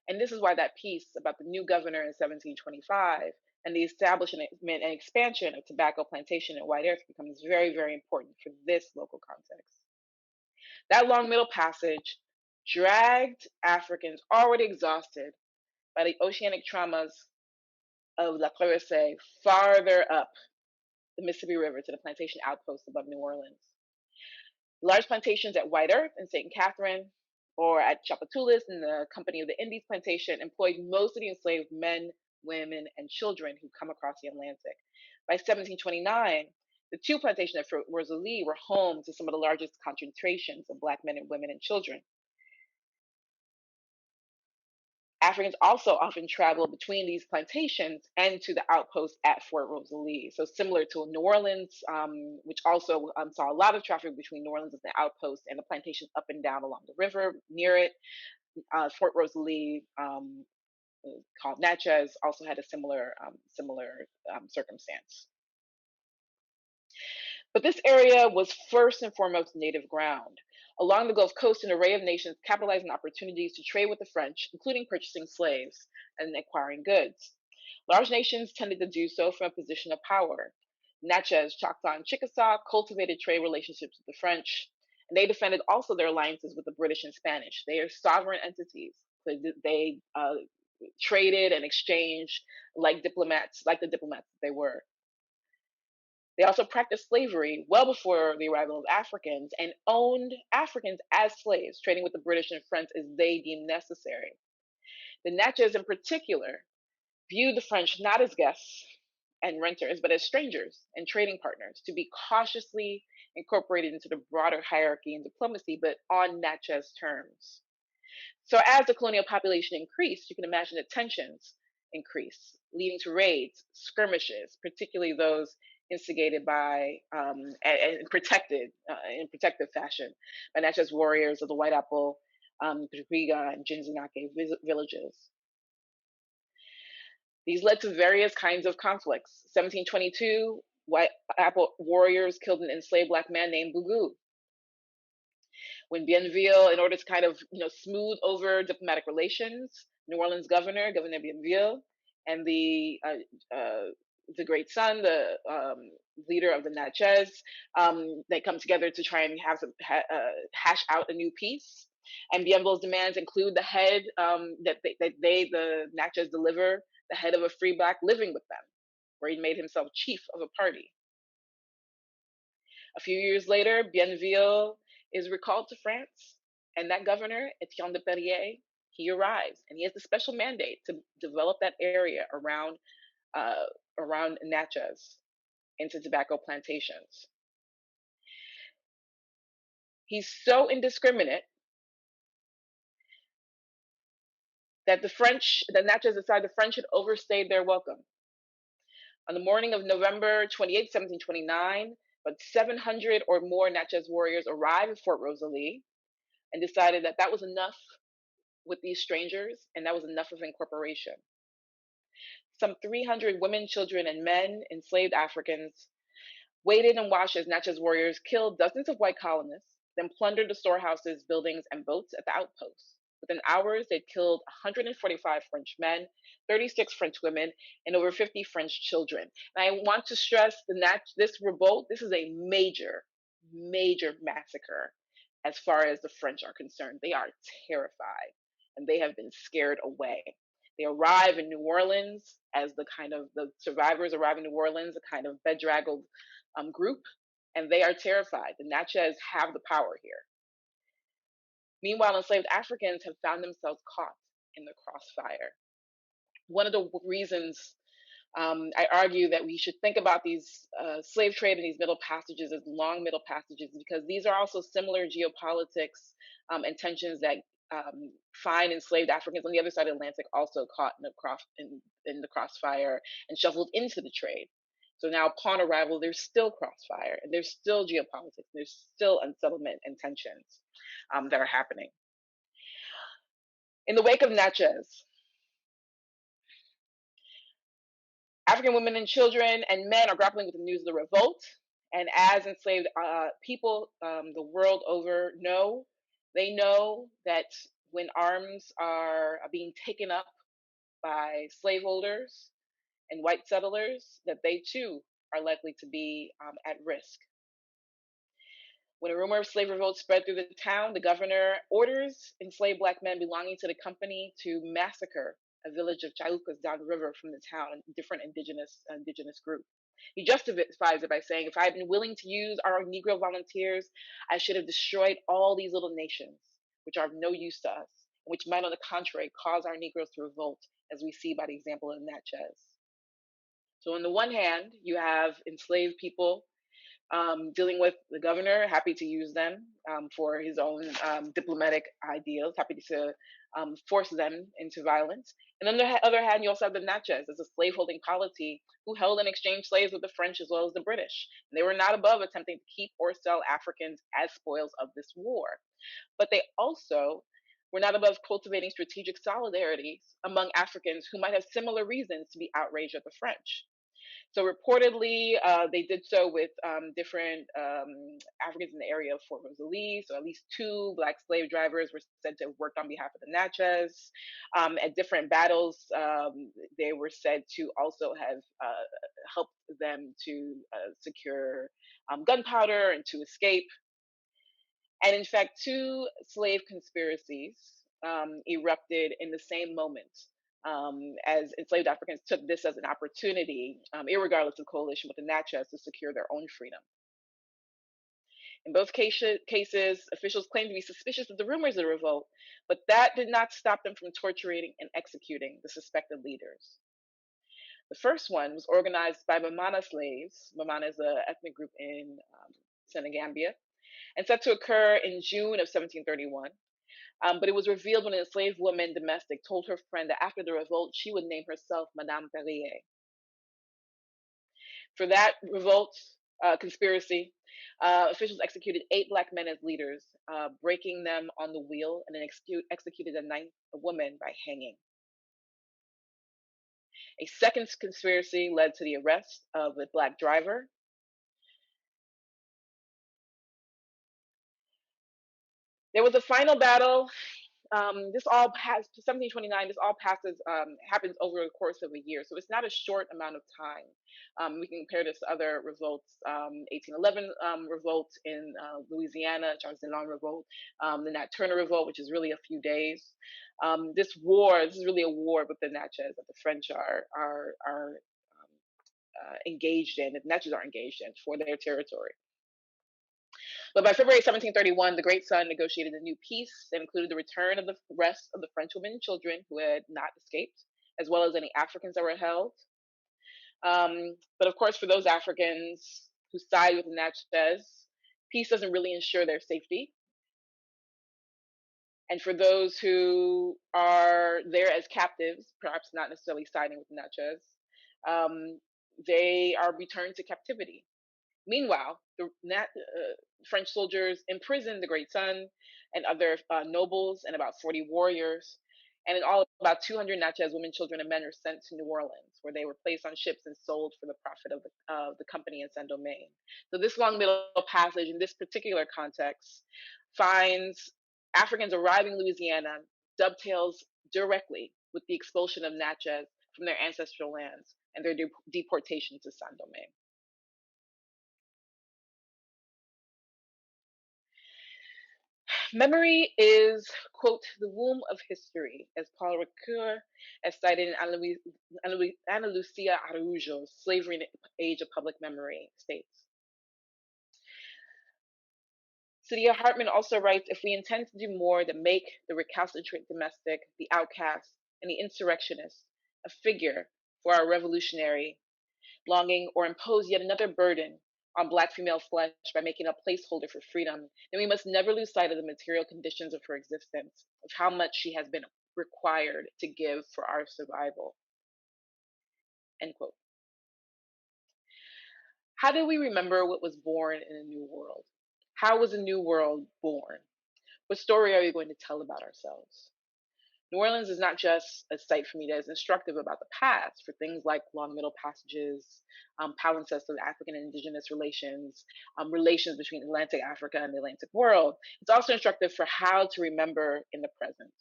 And this is why that piece about the new governor in 1725 and the establishment and expansion of tobacco plantation in White Earth becomes very, very important for this local context. That long middle passage dragged Africans already exhausted by the oceanic traumas of La Traversée farther up the Mississippi River to the plantation outposts above New Orleans. Large plantations at White Earth and St. Catherine, or at Chapatoulas in the Company of the Indies plantation, employed most of the enslaved men, women, and children who come across the Atlantic. By 1729, the two plantations at Fort Rosalie were home to some of the largest concentrations of Black men and women and children. Africans also often travel between these plantations and to the outpost at Fort Rosalie. So similar to New Orleans, which also saw a lot of traffic between New Orleans and the outpost and the plantations up and down along the river near it. Fort Rosalie called Natchez, also had a similar circumstance. But this area was first and foremost native ground. Along the Gulf Coast, an array of nations capitalized on opportunities to trade with the French, including purchasing slaves and acquiring goods. Large nations tended to do so from a position of power. Natchez, Choctaw, and Chickasaw cultivated trade relationships with the French, and they defended also their alliances with the British and Spanish. They are sovereign entities. They traded and exchanged like diplomats, like the diplomats they were. They also practiced slavery well before the arrival of Africans and owned Africans as slaves, trading with the British and French as they deemed necessary. The Natchez, in particular, viewed the French not as guests and renters, but as strangers and trading partners to be cautiously incorporated into the broader hierarchy in diplomacy, but on Natchez terms. So as the colonial population increased, you can imagine that tensions increased, leading to raids, skirmishes, particularly those instigated by and protected in protective fashion by Natchez warriors of the White Apple, Briga, and Jinzinake villages. These led to various kinds of conflicts. 1722, White Apple warriors killed an enslaved Black man named Bugu. When Bienville, in order to kind of smooth over diplomatic relations, New Orleans Governor Bienville, and the great son, the leader of the Natchez, they come together to try and have hash out a new peace. And Bienville's demands include the head that the Natchez deliver, the head of a free Black living with them, where he made himself chief of a party. A few years later, Bienville is recalled to France, and that governor, Etienne de Perrier, he arrives, and he has the special mandate to develop that area around Natchez into tobacco plantations. He's so indiscriminate that the Natchez decided the French had overstayed their welcome. On the morning of November 28, 1729, but 700 or more Natchez warriors arrived at Fort Rosalie and decided that that was enough with these strangers, and that was enough of incorporation. Some 300 women, children, and men, enslaved Africans, waited and watched as Natchez warriors killed dozens of white colonists, then plundered the storehouses, buildings, and boats at the outposts. Within hours, they'd killed 145 French men, 36 French women, and over 50 French children. And I want to stress this revolt, this is a major, major massacre as far as the French are concerned. They are terrified, and they have been scared away. They arrive in New Orleans as the survivors arrive in New Orleans, a kind of bedraggled group, and they are terrified. The Natchez have the power here. Meanwhile, enslaved Africans have found themselves caught in the crossfire. One of the reasons I argue that we should think about these slave trade and these middle passages as long middle passages, because these are also similar geopolitics and tensions that find enslaved Africans on the other side of the Atlantic also caught in the crossfire and shuffled into the trade. So now upon arrival, there's still crossfire, and there's still geopolitics, there's still unsettlement and tensions that are happening. In the wake of Natchez, African women and children and men are grappling with the news of the revolt. And as enslaved people the world over know that when arms are being taken up by slaveholders and white settlers, that they too are likely to be at risk. When a rumor of slave revolt spread through the town, the governor orders enslaved Black men belonging to the company to massacre a village of Chaucas downriver from the town, a different indigenous group. He justifies it by saying, if I had been willing to use our Negro volunteers, I should have destroyed all these little nations, which are of no use to us, which might, on the contrary, cause our Negroes to revolt, as we see by the example of Natchez. So on the one hand, you have enslaved people dealing with the governor, happy to use them for his own diplomatic ideals, happy to force them into violence. And on the other hand, you also have the Natchez as a slaveholding polity who held and exchanged slaves with the French as well as the British. And they were not above attempting to keep or sell Africans as spoils of this war. But they also We're not above cultivating strategic solidarities among Africans who might have similar reasons to be outraged at the French. So reportedly, they did so with different Africans in the area of Fort Rosalie. So at least 2 Black slave drivers were said to have worked on behalf of the Natchez. At different battles, they were said to also have helped them to secure gunpowder and to escape. And in fact, 2 slave conspiracies erupted in the same moment, as enslaved Africans took this as an opportunity, irregardless of coalition with the Natchez, to secure their own freedom. In both cases, officials claimed to be suspicious of the rumors of the revolt, but that did not stop them from torturing and executing the suspected leaders. The first one was organized by Mamana slaves. Mamana is an ethnic group in Senegambia, and set to occur in June of 1731. But it was revealed when an enslaved woman domestic told her friend that after the revolt, she would name herself Madame Perrier. For that revolt conspiracy, officials executed 8 Black men as leaders, breaking them on the wheel, and then executed a 9th woman by hanging. A second conspiracy led to the arrest of a Black driver. There was a final battle. This all passed 1729. This all happens over the course of a year, so it's not a short amount of time. We can compare this to other revolts: 1811 revolt in Louisiana, Charles Dillon revolt, the Nat Turner revolt, which is really a few days. This is really a war with the Natchez that the French are engaged in. The Natchez are engaged in for their territory. But by February 1731, the Great Sun negotiated a new peace that included the return of the rest of the French women and children who had not escaped, as well as any Africans that were held. But of course, for those Africans who side with the Natchez, peace doesn't really ensure their safety. And for those who are there as captives, perhaps not necessarily siding with the Natchez, they are returned to captivity. Meanwhile, the French soldiers imprisoned the Great Sun and other nobles and about 40 warriors. And in all, about 200 Natchez women, children, and men are sent to New Orleans, where they were placed on ships and sold for the profit of the company in Saint-Domingue. So this long middle passage, in this particular context, finds Africans arriving in Louisiana dovetails directly with the expulsion of Natchez from their ancestral lands and their deportation to Saint-Domingue. Memory is, quote, the womb of history, as Paul Ricoeur, as cited in Ana Lucia Araujo's Slavery in the Age of Public Memory, states. Saidiya Hartman also writes, if we intend to do more than make the recalcitrant domestic, the outcast, and the insurrectionist a figure for our revolutionary longing, or impose yet another burden on Black female flesh by making a placeholder for freedom, then we must never lose sight of the material conditions of her existence, of how much she has been required to give for our survival. End quote. How do we remember what was born in a new world? How was a new world born? What story are we going to tell about ourselves? New Orleans is not just a site for me that is instructive about the past for things like long middle passages, palimpsests of African and indigenous relations, relations between Atlantic Africa and the Atlantic world. It's also instructive for how to remember in the present.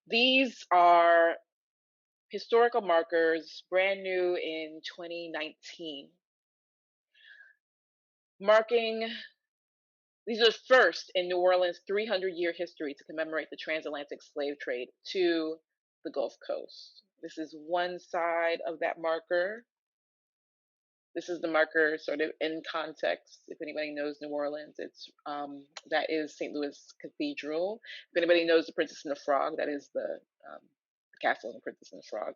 These are historical markers, brand new in 2019, these are first in New Orleans' 300-year history to commemorate the transatlantic slave trade to the Gulf Coast. This is one side of that marker. This is the marker sort of in context. If anybody knows New Orleans, that is St. Louis Cathedral. If anybody knows the Princess and the Frog, that is the castle of the Princess and the Frog.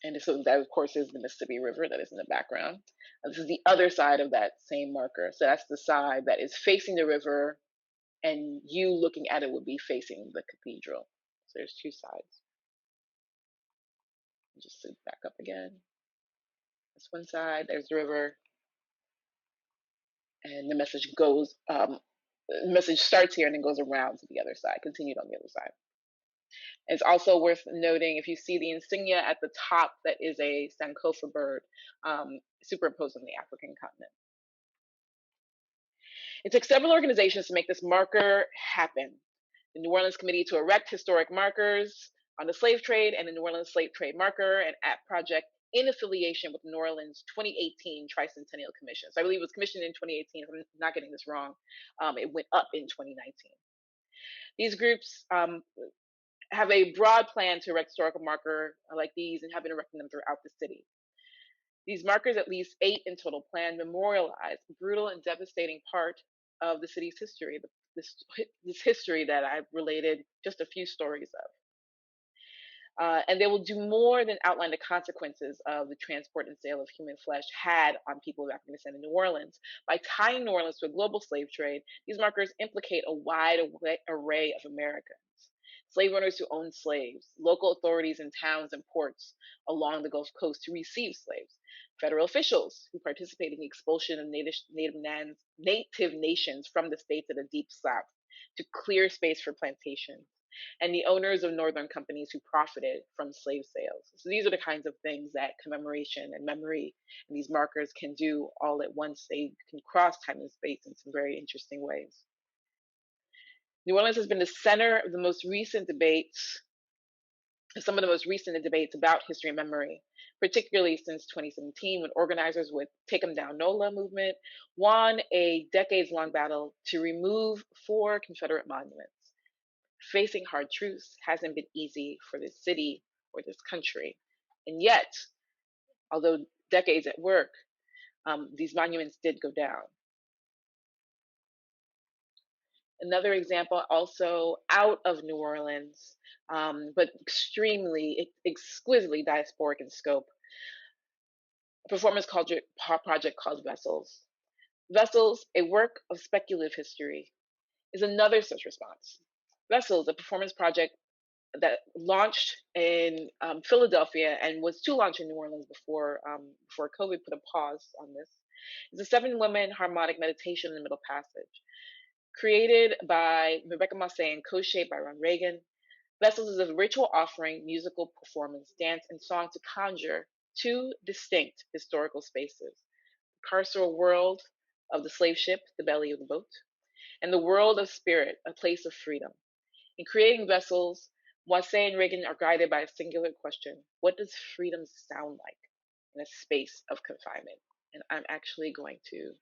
And so that, of course, is the Mississippi River that is in the background. This is the other side of that same marker. So that's the side that is facing the river, and you looking at it would be facing the cathedral. So there's 2 sides. Just sit back up again. That's one side, there's the river. And the message goes the message starts here and then goes around to the other side, continued on the other side. It's also worth noting, if you see the insignia at the top, that is a Sankofa bird superimposed on the African continent. It took several organizations to make this marker happen. The New Orleans Committee to Erect Historic Markers on the Slave Trade and the New Orleans Slave Trade Marker and App Project in affiliation with the New Orleans 2018 Tricentennial Commission. So I believe it was commissioned in 2018, if I'm not getting this wrong. It went up in 2019. These groups have a broad plan to erect historical marker like these and have been erecting them throughout the city. These markers, at least 8 in total, plan memorialize a brutal and devastating part of the city's history, this history that I've related just a few stories of. And they will do more than outline the consequences of the transport and sale of human flesh had on people of African descent in New Orleans. By tying New Orleans to a global slave trade, these markers implicate a wide array of Americans. Slave owners who owned slaves, local authorities in towns and ports along the Gulf Coast to receive slaves, federal officials who participated in the expulsion of native nations from the states of the Deep South to clear space for plantations, and the owners of northern companies who profited from slave sales. So these are the kinds of things that commemoration and memory and these markers can do all at once. They can cross time and space in some very interesting ways. New Orleans has been the center of the most recent debates, some of the most recent debates about history and memory, particularly since 2017, when organizers with Take 'em Down NOLA movement won a decades-long battle to remove 4 Confederate monuments. Facing hard truths hasn't been easy for this city or this country. And yet, although decades at work, these monuments did go down. Another example, also out of New Orleans, but exquisitely diasporic in scope, a performance project called Vessels. Vessels, a work of speculative history, is another such response. Vessels, a performance project that launched in Philadelphia and was to launch in New Orleans before COVID put a pause on this. It's a 7-woman harmonic meditation in the Middle Passage. Created by Rebecca Massey and co-shaped by Ron Reagan, Vessels is a ritual offering, musical performance, dance, and song to conjure 2 distinct historical spaces: the carceral world of the slave ship, the belly of the boat, and the world of spirit, a place of freedom. In creating Vessels, Massey and Reagan are guided by a singular question: what does freedom sound like in a space of confinement? And I'm actually going to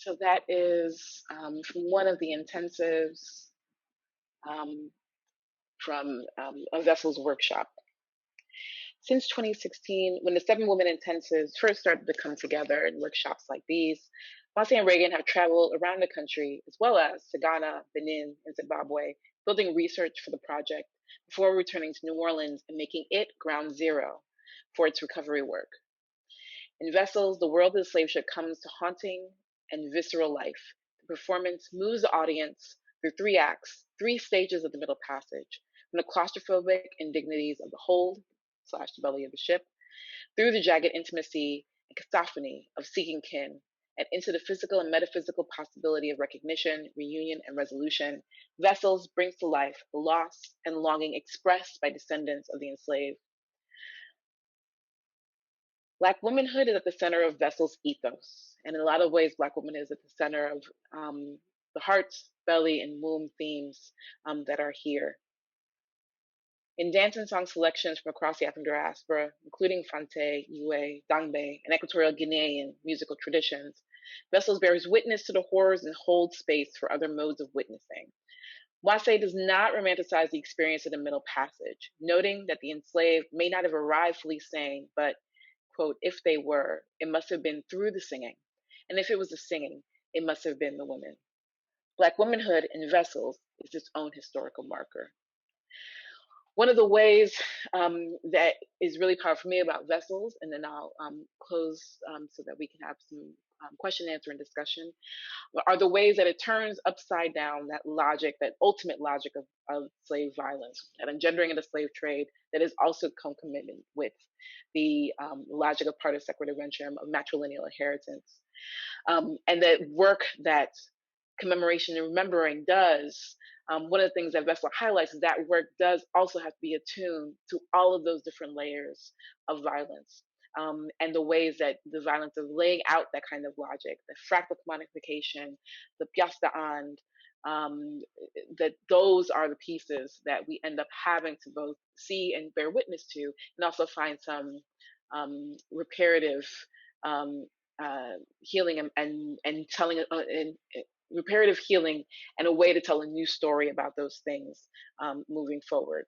So that is from one of the intensives from a Vessels workshop. Since 2016, when the 7-woman intensives first started to come together in workshops like these, Massey and Reagan have traveled around the country, as well as to Ghana, Benin, and Zimbabwe, building research for the project before returning to New Orleans and making it ground zero for its recovery work. In Vessels, the world of the slave ship comes to haunting and visceral life. The performance moves the audience through 3 acts, 3 stages of the Middle Passage, from the claustrophobic indignities of the hold / the belly of the ship, through the jagged intimacy and cacophony of seeking kin, and into the physical and metaphysical possibility of recognition, reunion, and resolution, Vessels brings to life the loss and longing expressed by descendants of the enslaved. Black womanhood is at the center of Vessel's ethos, and in a lot of ways, Black woman is at the center of the heart, belly, and womb themes that are here. In dance and song selections from across the African diaspora, including Fante, Yue, Dangbe, and Equatorial Guinean musical traditions, Vessels bears witness to the horrors and holds space for other modes of witnessing. Wase does not romanticize the experience of the Middle Passage, noting that the enslaved may not have arrived fully sane, but, quote, if they were, it must have been through the singing. And if it was the singing, it must have been the women. Black womanhood in Vessels is its own historical marker. One of the ways that is really powerful for me about Vessels, and then I'll close so that we can have some question, answer, and discussion, are the ways that it turns upside down that logic, that ultimate logic of slave violence, that engendering of the slave trade that is also concomitant with the logic of part of sacred intervention of matrilineal inheritance. And that work that commemoration and remembering does, one of the things that Vessel highlights is that work does also have to be attuned to all of those different layers of violence. And the ways that the violence of laying out that kind of logic, the fractal commodification, the piasta that those are the pieces that we end up having to both see and bear witness to, and also find some reparative healing and telling and reparative healing and a way to tell a new story about those things moving forward.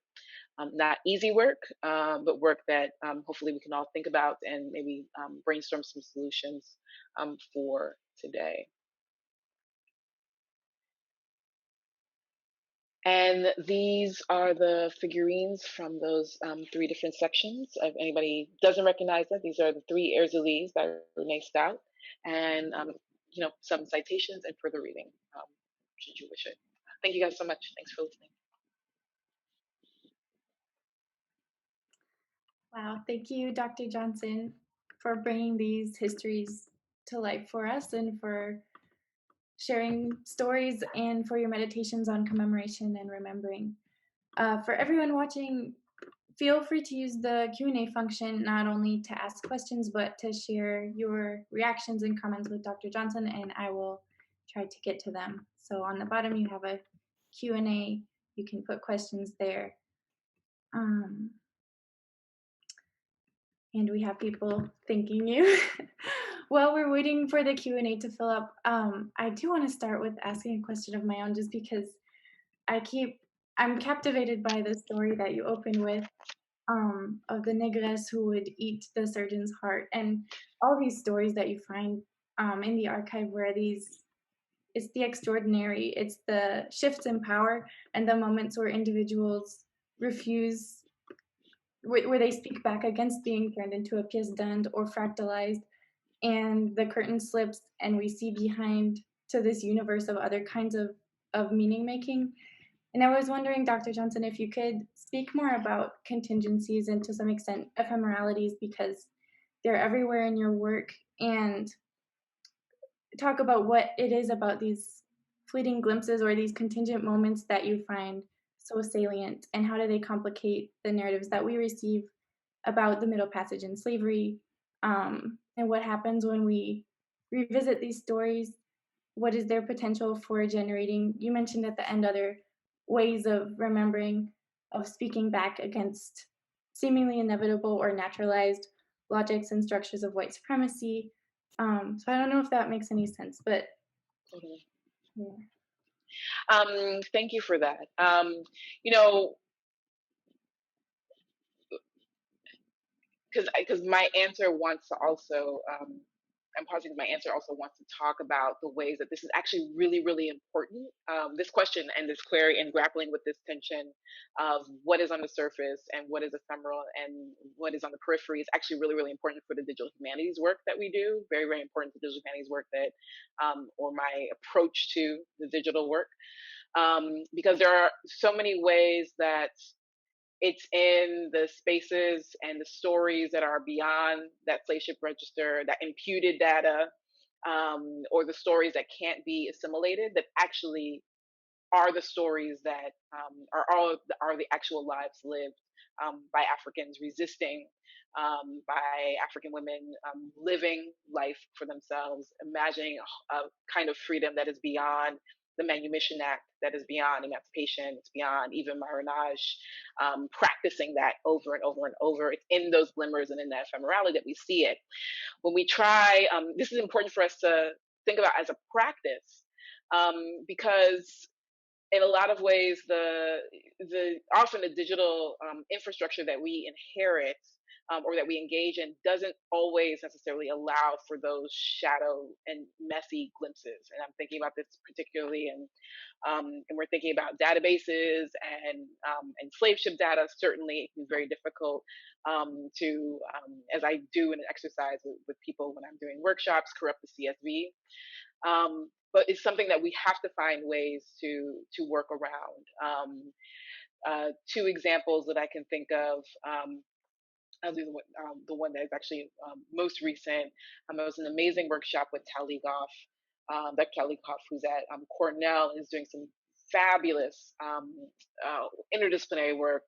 Not easy work, but work that hopefully we can all think about and maybe brainstorm some solutions for today. And these are the figurines from those 3 different sections. If anybody doesn't recognize that, these are the 3 Erzulis by Renee Stout, and some citations and further reading, should you wish it. Thank you guys so much. Thanks for listening. Wow, thank you, Dr. Johnson, for bringing these histories to life for us and for sharing stories and for your meditations on commemoration and remembering. For everyone watching, feel free to use the Q&A function not only to ask questions, but to share your reactions and comments with Dr. Johnson, and I will try to get to them. So on the bottom, you have a Q&A. You can put questions there. And we have people thanking you. While we're waiting for the Q&A to fill up, I do want to start with asking a question of my own, just because I'm captivated by the story that you open with, of the negress who would eat the surgeon's heart, and all these stories that you find in the archive where it's the extraordinary, it's the shifts in power and the moments where individuals refuse, where they speak back against being turned into a pièce d'Inde or fractalized, and the curtain slips and we see behind to this universe of other kinds of meaning making. And I was wondering, Dr. Johnson, if you could speak more about contingencies and to some extent ephemeralities, because they're everywhere in your work, and talk about what it is about these fleeting glimpses or these contingent moments that you find so salient, and how do they complicate the narratives that we receive about the Middle Passage and slavery, and what happens when we revisit these stories. What is their potential for generating, you mentioned at the end, other ways of remembering, of speaking back against seemingly inevitable or naturalized logics and structures of white supremacy. So I don't know if that makes any sense, but yeah. Thank you for that. Because my answer wants to also, I'm positive my answer also wants to talk about the ways that this is actually really, really important. This question and this query and grappling with this tension of what is on the surface and what is ephemeral and what is on the periphery is actually really, really important for the digital humanities work that we do. Very, very important to digital humanities work that, or my approach to the digital work. Because there are so many ways that it's in the spaces and the stories that are beyond that slave ship register, that imputed data, or the stories that can't be assimilated, that actually are the stories that are the actual lives lived by Africans resisting, by African women living life for themselves, imagining a kind of freedom that is beyond the Manumission Act, that is beyond emancipation, it's beyond even marronage, practicing that over and over and over. It's in those glimmers and in that ephemerality that we see it. When we try, this is important for us to think about as a practice, because in a lot of ways, often the digital infrastructure that we inherit or that we engage in doesn't always necessarily allow for those shadow and messy glimpses. And I'm thinking about this particularly, and we're thinking about databases and slave ship data. Certainly, it can be very difficult as I do in an exercise with people when I'm doing workshops, corrupt the CSV. But it's something that we have to find ways to work around. Two examples that I can think of. I'll do the one that is actually most recent. It was an amazing workshop with Tali Goff, Dr. Tali Goff, who's at Cornell, and is doing some fabulous interdisciplinary work,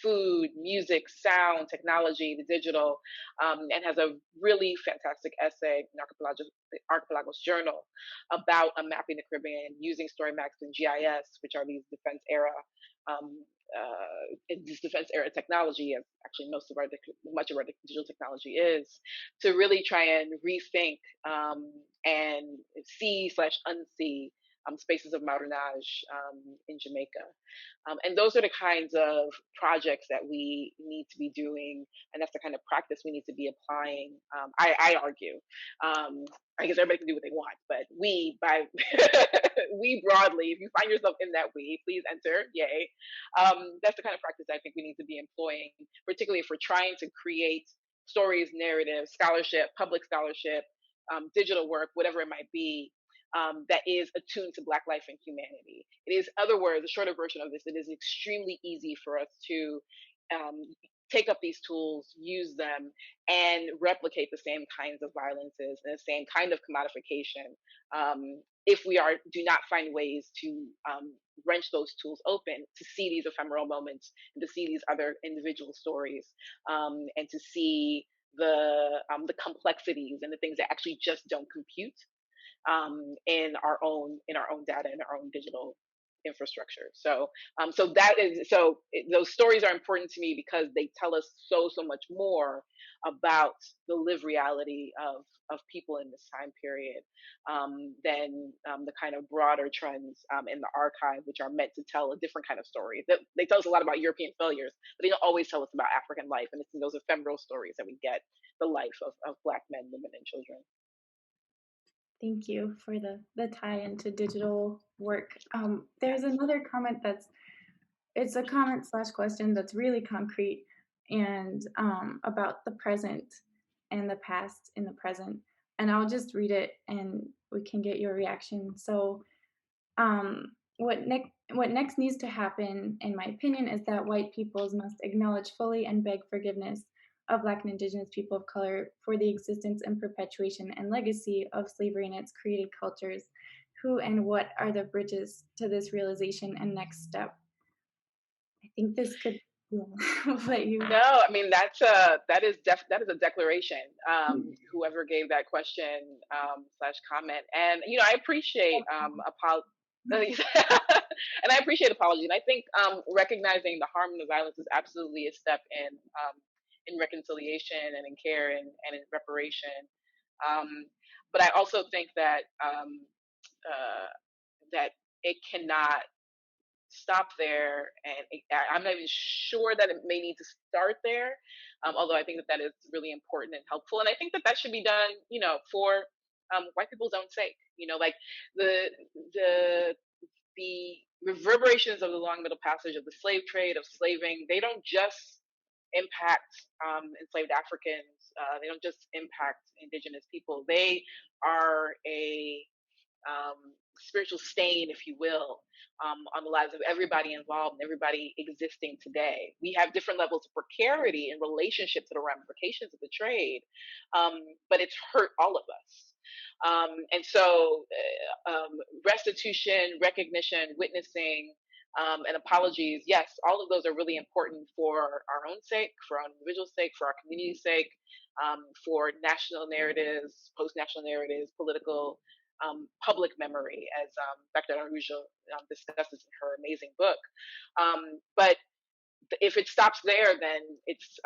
food, music, sound, technology, the digital, and has a really fantastic essay in Archipelagos Journal about mapping the Caribbean using StoryMax and GIS, which are these defense era this defense era technology, as actually much of our digital technology is, to really try and rethink and see/unsee spaces of marronage in Jamaica. And those are the kinds of projects that we need to be doing, and that's the kind of practice we need to be applying. I argue. I guess everybody can do what they want, but we broadly, if you find yourself in that we, please enter, yay. That's the kind of practice I think we need to be employing, particularly if we're trying to create stories, narratives, scholarship, public scholarship, digital work, whatever it might be, that is attuned to Black life and humanity. It is, other words, a shorter version of this, it is extremely easy for us to take up these tools, use them, and replicate the same kinds of violences and the same kind of commodification if we do not find ways to wrench those tools open, to see these ephemeral moments, and to see these other individual stories, and to see the complexities and the things that actually just don't compute in our own data, in our own digital infrastructure. So those stories are important to me because they tell us so much more about the lived reality of people in this time period than the kind of broader trends in the archive, which are meant to tell a different kind of story. They tell us a lot about European failures, but they don't always tell us about African life, and it's in those ephemeral stories that we get the life of Black men, women, and children. Thank you for the tie into digital work. There's another comment it's a comment/question that's really concrete and about the present and the past in the present. And I'll just read it and we can get your reaction. So what next needs to happen, in my opinion, is that white peoples must acknowledge fully and beg forgiveness of Black and Indigenous people of color for the existence and perpetuation and legacy of slavery and its created cultures. Who and what are the bridges to this realization and next step? I think this could let you. No, I mean that is a declaration. Whoever gave that question / comment, and I appreciate and I appreciate apology, and I think recognizing the harm and the violence is absolutely a step in reconciliation and in care and in reparation. But I also think that that it cannot stop there, and I'm not even sure that it may need to start there. Although I think that is really important and helpful, and I think that should be done, for white people's own sake. Like the reverberations of the long Middle Passage, of the slave trade, of slaving, they don't just impact enslaved Africans. They don't just impact Indigenous people. They are spiritual stain, if you will, on the lives of everybody involved and everybody existing today. We have different levels of precarity in relationship to the ramifications of the trade, but it's hurt all of us. And so restitution, recognition, witnessing, and apologies, yes, all of those are really important for our own sake, for our individual sake, for our community's sake, for national narratives, post-national narratives, political, public memory, as Dr. Araujo discusses in her amazing book. But if it stops there, then it's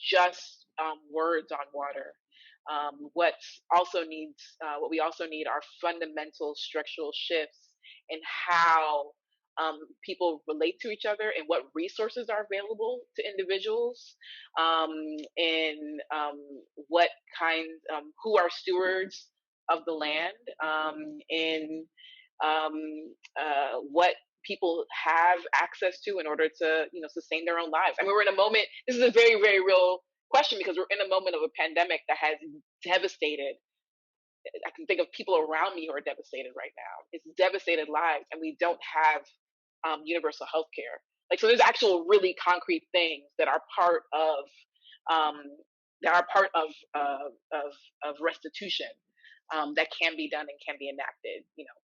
just words on water. What we also need are fundamental structural shifts in how people relate to each other and what resources are available to individuals, in what kind, who are stewards of the land, in what people have access to in order to, sustain their own lives. I mean, we're in a moment, this is a very, very real question, because we're in a moment of a pandemic that has devastated. I can think of people around me who are devastated right now. It's devastated lives, and we don't have universal health care. So there's actual really concrete things that are part of restitution, that can be done and can be enacted.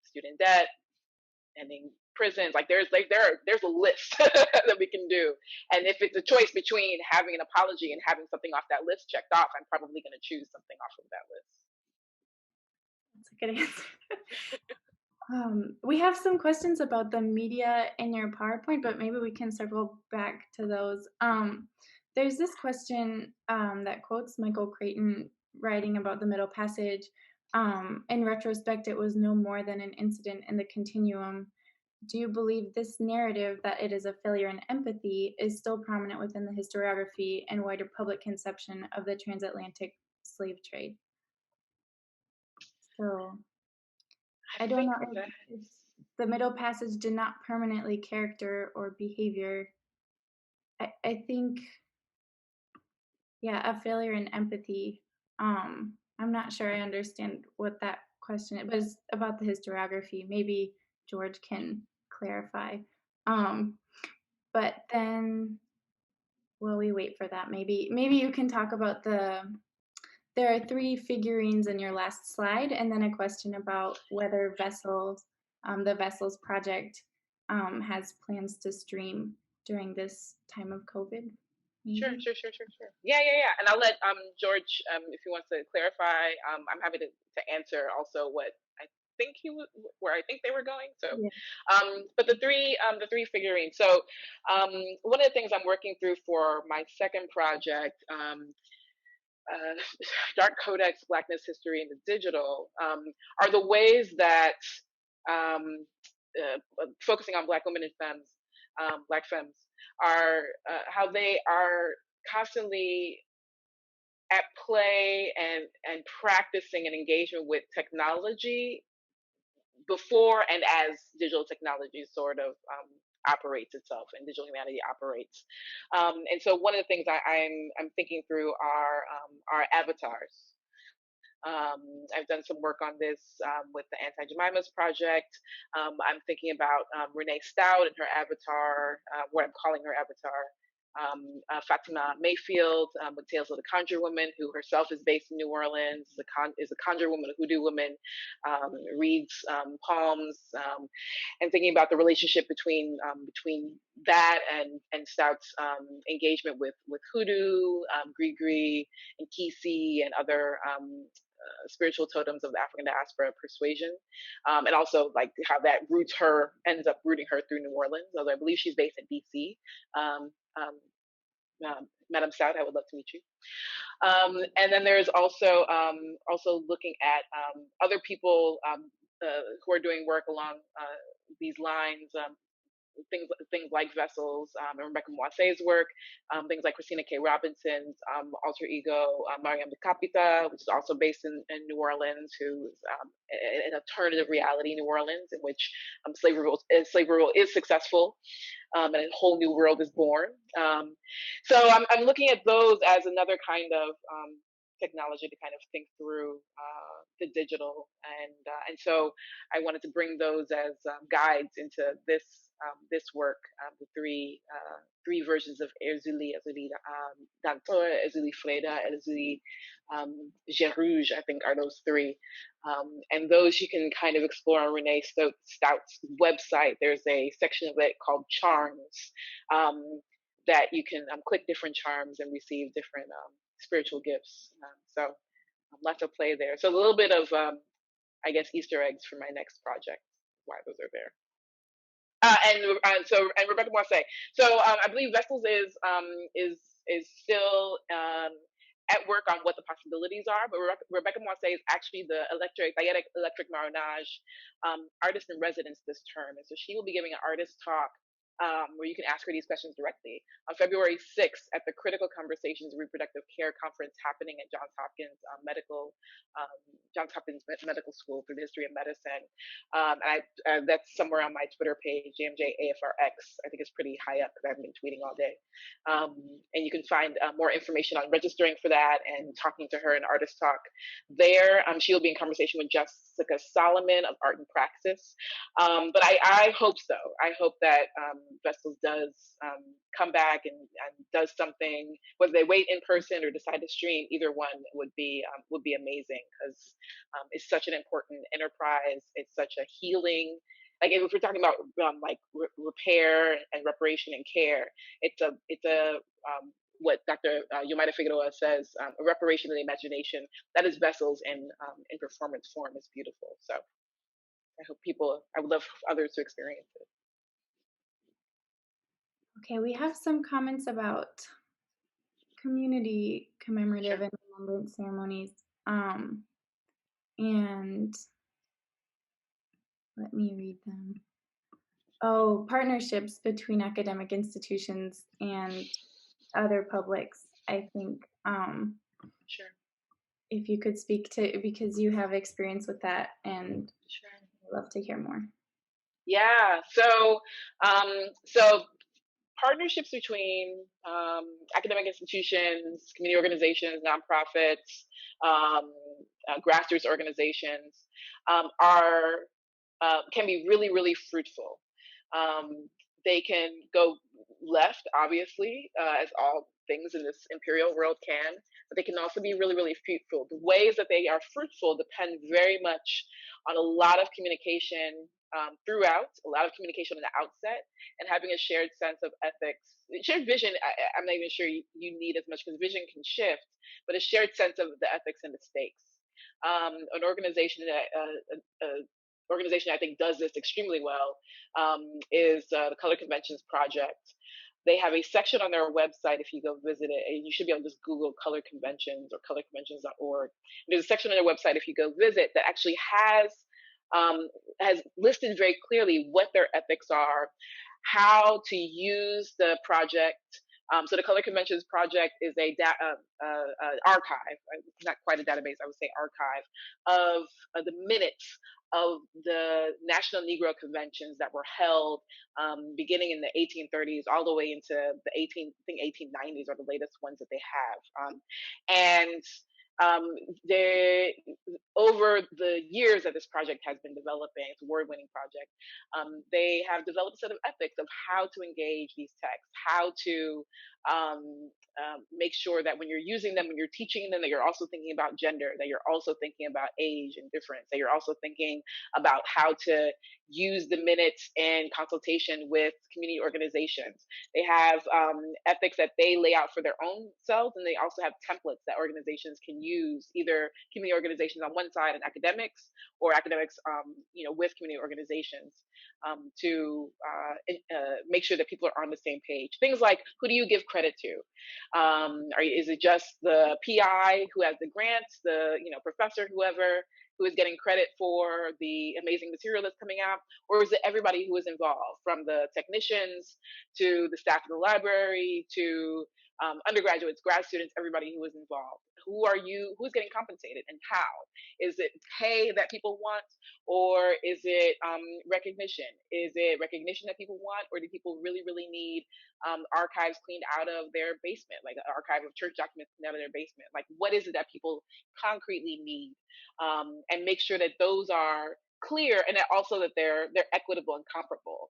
Student debt, ending prisons. There's a list that we can do. And if it's a choice between having an apology and having something off that list checked off, I'm probably going to choose something off of that list. That's a good answer. We have some questions about the media in your PowerPoint, but maybe we can circle back to those. There's this question that quotes Michael Creighton writing about the Middle Passage. In retrospect, it was no more than an incident in the continuum. Do you believe this narrative that it is a failure in empathy is still prominent within the historiography and wider public conception of the transatlantic slave trade? So I don't know if the Middle Passage did not permanently character or behavior. I think, a failure in empathy. I'm not sure I understand what that question is, but it's about the historiography. Maybe George can clarify. But then, while we wait for that, maybe you can talk about there are 3 figurines in your last slide, and then a question about whether the Vessels project has plans to stream during this time of COVID. Maybe? Sure. Yeah. And I'll let George, if he wants to clarify. I'm happy to answer also what I think where I think they were going. So, yeah. But the three figurines. So, one of the things I'm working through for my second project, Dark Codex, Blackness, History, and the Digital, are the ways that, focusing on Black women and femmes, Black femmes, are how they are constantly at play and practicing an engagement with technology before and as digital technology sort of operates itself and digital humanity operates. And so one of the things I'm thinking through are our avatars. I've done some work on this with the Anti-Jemimas project. I'm thinking about Renee Stout and her avatar, what I'm calling her avatar, Fatima Mayfield, with Tales of the Conjure Woman, who herself is based in New Orleans, is a conjure woman, a hoodoo woman, reads palms, and thinking about the relationship between that and Stout's engagement with hoodoo, Grigri, and Kisi, and other spiritual totems of the African diaspora persuasion, and also how that ends up rooting her through New Orleans, although I believe she's based in DC. Madam Stout, I would love to meet you. And then there's also looking at other people who are doing work along these lines. Things like Vessels, and Rebecca Moisse's work, things like Christina K. Robinson's alter ego, Mariam de Capita, which is also based in New Orleans, who's an alternative reality New Orleans in which slavery rule is successful, and a whole new world is born. So I'm looking at those as another kind of technology to kind of think through the digital, and so I wanted to bring those as guides into this work, the three versions of Erzuli, Dantor, Erzuli Freda, Erzuli Gerouge, I think are those three. And those you can kind of explore on Renee Stout's website. There's a section of it called Charms, that you can click different charms and receive different spiritual gifts. So lots of play there. So a little bit of, I guess, Easter eggs for my next project, why those are there. And Rebecca Moisse. So I believe Vessels is still at work on what the possibilities are, but Rebecca Moisse is actually the electric marinage artist in residence this term, and so she will be giving an artist talk where you can ask her these questions directly on February 6th at the Critical Conversations Reproductive Care Conference happening at Johns Hopkins Medical School through the history of medicine. That's somewhere on my Twitter page, JMJAFRX. I think it's pretty high up because I haven't been tweeting all day. And you can find more information on registering for that and talking to her in Artist Talk there. She'll be in conversation with Jessica Solomon of Art and Praxis. But I hope so. I hope that Vessels does come back and does something, whether they wait in person or decide to stream. Either one would be amazing, because it's such an important enterprise. It's such a healing. Like if we're talking about repair and reparation and care, it's a what Dr. Yomaida Figueroa says, a reparation of the imagination. That is Vessels in performance form is beautiful. So I would love others to experience it. Okay, we have some comments about community commemorative and remembrance ceremonies. And let me read them. Oh, partnerships between academic institutions and other publics, I think. Sure. If you could speak to, because you have experience with that, and sure. I'd love to hear more. Yeah, so partnerships between academic institutions, community organizations, nonprofits, grassroots organizations can be really, really fruitful. They can go left, obviously, as all things in this imperial world can, but they can also be really, really fruitful. The ways that they are fruitful depend very much on a lot of communication throughout, a lot of communication on the outset, and having a shared sense of ethics. Shared vision, I'm not even sure you need as much, because vision can shift, but a shared sense of the ethics and the stakes. An organization I think does this extremely well is the Color Conventions Project. They have a section on their website, if you go visit it, and you should be able to just Google Color Conventions or colorconventions.org. There's a section on their website, if you go visit, that actually has listed very clearly what their ethics are, how to use the project. So the Color Conventions Project is a archive, not quite a database, I would say archive, of the minutes of the National Negro Conventions that were held beginning in the 1830s all the way into the 1890s are the latest ones that they have. Over the years that this project has been developing, it's an award-winning project, they have developed a set of ethics of how to engage these texts, how to make sure that when you're using them, when you're teaching them, that you're also thinking about gender, that you're also thinking about age and difference, that you're also thinking about how to use the minutes in consultation with community organizations. They have ethics that they lay out for their own selves, and they also have templates that organizations can use, either community organizations on one side and academics, or academics with community organizations, to make sure that people are on the same page. Things like, who do you give credit to? Is it just the PI who has the grants, the professor, whoever, who is getting credit for the amazing material that's coming out? Or is it everybody who is involved, from the technicians to the staff of the library to undergraduates, grad students, everybody who is involved. Who's getting compensated and how? Is it pay that people want, or is it recognition? Is it recognition that people want, or do people really, really need archives cleaned out of their basement, like an archive of church documents cleaned out of their basement? Like, what is it that people concretely need? And make sure that those are clear, and that also that they're equitable and comparable.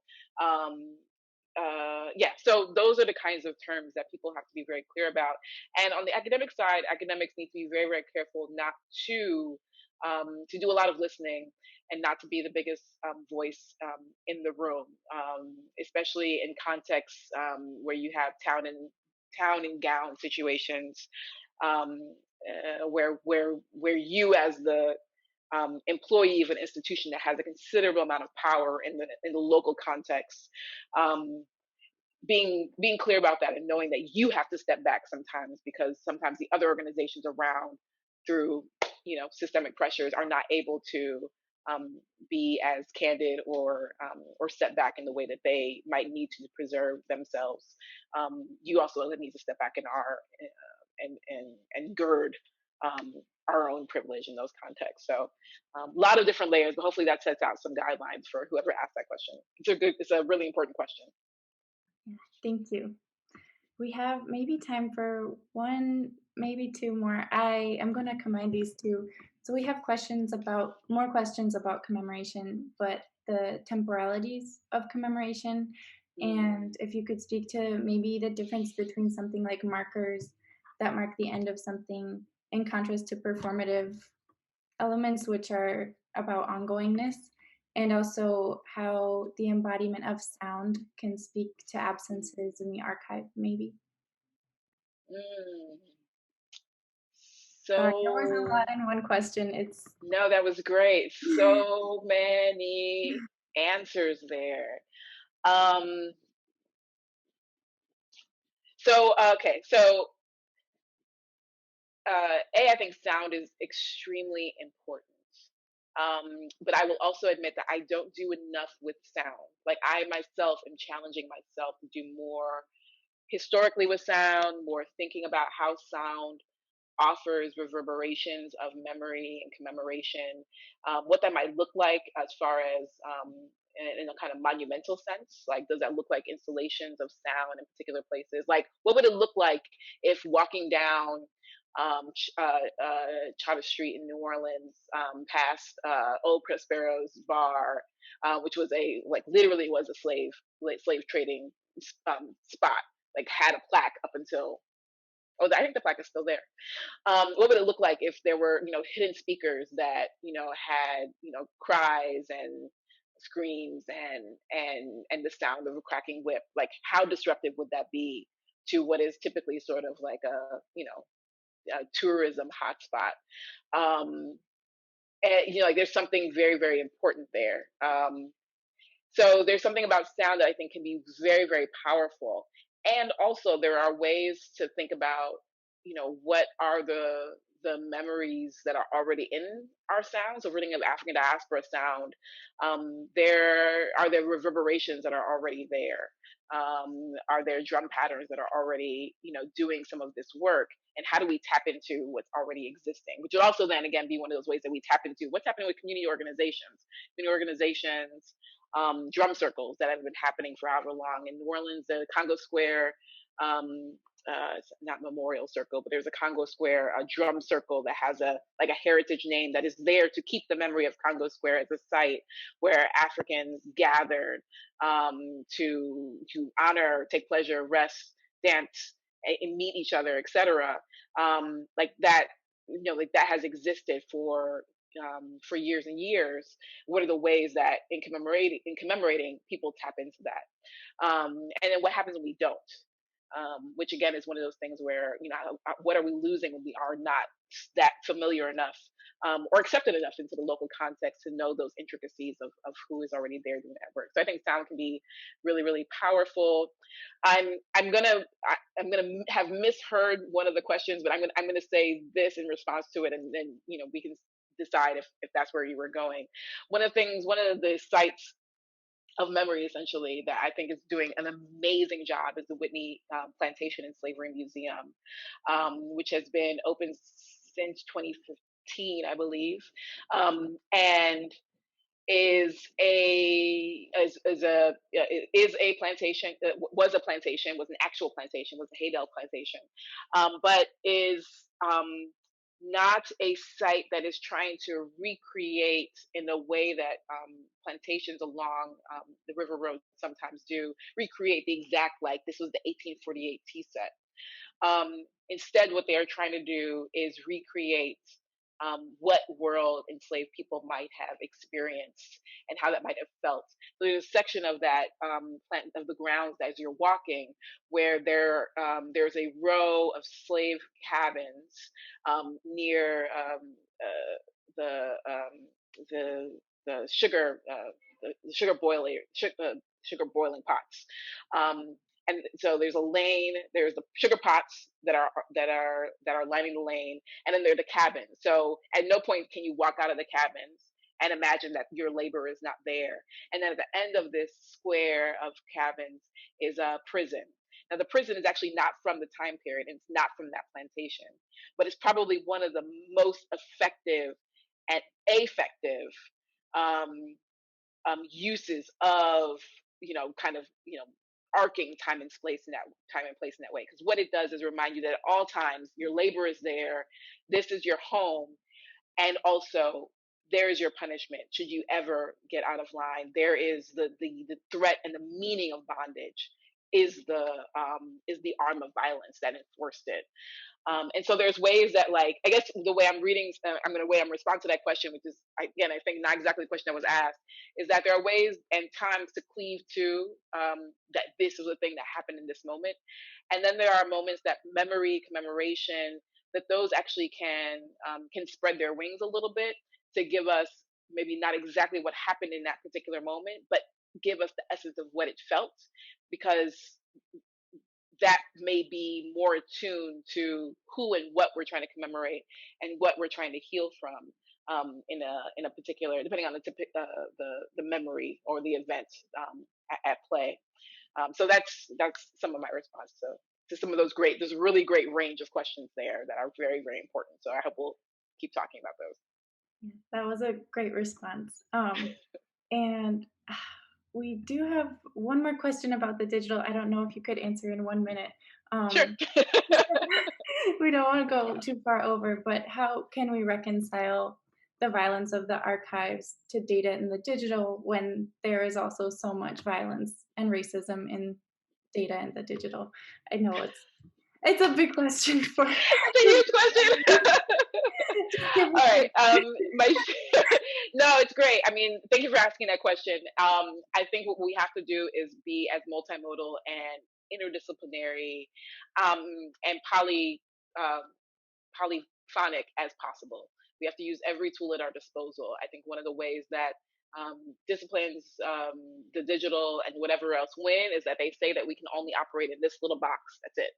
So those are the kinds of terms that people have to be very clear about. And on the academic side, academics need to be very, very careful not to do a lot of listening and not to be the biggest voice in the room, especially in contexts where you have town and gown situations, where you, as the employee of an institution that has a considerable amount of power in the local context, being clear about that and knowing that you have to step back sometimes, because sometimes the other organizations around, through systemic pressures, are not able to be as candid or step back in the way that they might need to preserve themselves. You also need to step back in and gird our own privilege in those contexts. So a lot of different layers, but hopefully that sets out some guidelines for whoever asked that question. It's a really important question. Thank you. We have maybe time for one, maybe two more. I am going to combine these two. So we have more questions about commemoration, but the temporalities of commemoration. And if you could speak to maybe the difference between something like markers that mark the end of something in contrast to performative elements, which are about ongoingness, and also how the embodiment of sound can speak to absences in the archive, maybe. Sorry, there was a lot in one question. No, that was great. So many answers there. I think sound is extremely important. But I will also admit that I don't do enough with sound. Like, I myself am challenging myself to do more historically with sound, more thinking about how sound offers reverberations of memory and commemoration, what that might look like as far as in a kind of monumental sense. Like, does that look like installations of sound in particular places? Like, what would it look like if walking down Charter Street in New Orleans, past Old Prospero's bar, which was literally was a slave trading spot, like had a plaque up until, I think the plaque is still there. What would it look like if there were, hidden speakers that, had, cries and screams and the sound of a cracking whip? Like, how disruptive would that be to what is typically sort of like a tourism hotspot? And there's something very, very important there. So there's something about sound that I think can be very, very powerful. And also there are ways to think about, what are the memories that are already in our sound. So reading of African diaspora sound, there reverberations that are already there. Are there drum patterns that are already, doing some of this work? And how do we tap into what's already existing? Which would also then again be one of those ways that we tap into what's happening with community organizations. Drum circles that have been happening for however long. In New Orleans, the Congo Square, it's not Memorial Circle, but there's a Congo Square, a drum circle that has a heritage name that is there to keep the memory of Congo Square as a site where Africans gathered to honor, take pleasure, rest, dance, and meet each other, etc. That has existed for years and years. What are the ways that in commemorating people tap into that? And then what happens when we don't? Which again is one of those things where, what are we losing when we are not that familiar enough or accepted enough into the local context to know those intricacies of who is already there doing that work. So I think sound can be really, really powerful. I'm gonna have misheard one of the questions, but I'm gonna say this in response to it, and then we can decide if that's where you were going. One of the sites of memory, essentially, that I think is doing an amazing job is the Whitney Plantation and Slavery Museum, which has been open since 2015, I believe, and is a plantation, was a plantation, was an actual plantation, was a Haydell plantation, but is not a site that is trying to recreate in the way that plantations along the river road sometimes do, recreate the exact, like this was the 1848 tea set. Instead, what they are trying to do is recreate what world enslaved people might have experienced and how that might have felt. So there's a section of that plant of the grounds as you're walking where there's a row of slave cabins near the sugar sugar boiling pots. And so there's a lane, there's the sugar pots that are lining the lane, and then there are the cabins. So at no point can you walk out of the cabins and imagine that your labor is not there. And then at the end of this square of cabins is a prison. Now the prison is actually not from the time period, and it's not from that plantation, but it's probably one of the most effective and affective uses of kind of arcing time and place in that way, because what it does is remind you that at all times your labor is there, this is your home, and also there is your punishment should you ever get out of line. There is the threat and the meaning of bondage is the arm of violence that enforced it. And so there's ways that, like, I guess the way I'm reading, I'm responding to that question, which is, again, I think not exactly the question that was asked, is that there are ways and times to cleave to that this is a thing that happened in this moment. And then there are moments that memory, commemoration, that those actually can spread their wings a little bit to give us maybe not exactly what happened in that particular moment, but give us the essence of what it felt, because that may be more attuned to who and what we're trying to commemorate and what we're trying to heal from in a particular, depending on the memory or the event at play. So that's some of my response to some of those there's a really great range of questions there that are very, very important. So I hope we'll keep talking about those. That was a great response. And we do have one more question about the digital. I don't know if you could answer in 1 minute. Sure. We don't want to go too far over, but how can we reconcile the violence of the archives to data in the digital when there is also so much violence and racism in data in the digital? I know it's a big question for It's a huge question. All right. No, it's great. I mean, thank you for asking that question. I think what we have to do is be as multimodal and interdisciplinary and polyphonic as possible. We have to use every tool at our disposal. I think one of the ways that disciplines, the digital and whatever else win, is that they say that we can only operate in this little box. That's it.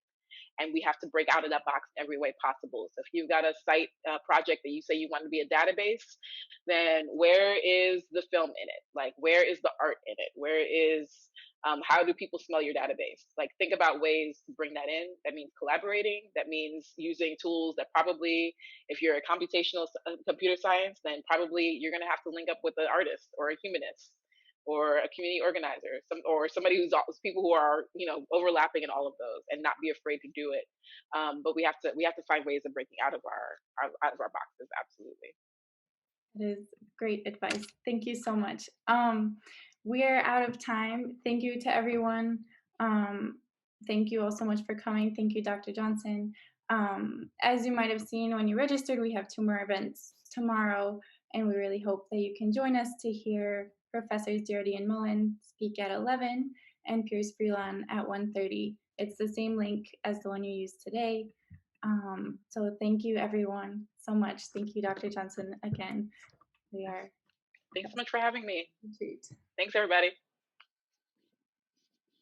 And we have to break out of that box in every way possible. So if you've got a site project that you say you want to be a database, then where is the film in it? Like, where is the art in it? Where is, how do people smell your database? Like, think about ways to bring that in. That means collaborating. That means using tools that probably, if you're a computational computer science, then probably you're going to have to link up with an artist or a humanist or a community organizer, or somebody who's people who are overlapping in all of those, and not be afraid to do it. But we have to find ways of breaking out of our boxes. Absolutely. That is great advice. Thank you so much. We are out of time. Thank you to everyone. Thank you all so much for coming. Thank you, Dr. Johnson. As you might have seen when you registered, we have 2 more events tomorrow, and we really hope that you can join us to hear Professors Doherty and Mullen speak at 11 and Piers Freelon at 1:30. It's the same link as the one you used today. So thank you everyone so much. Thank you, Dr. Johnson, again. Thanks so much for having me. Treat. Thanks, everybody.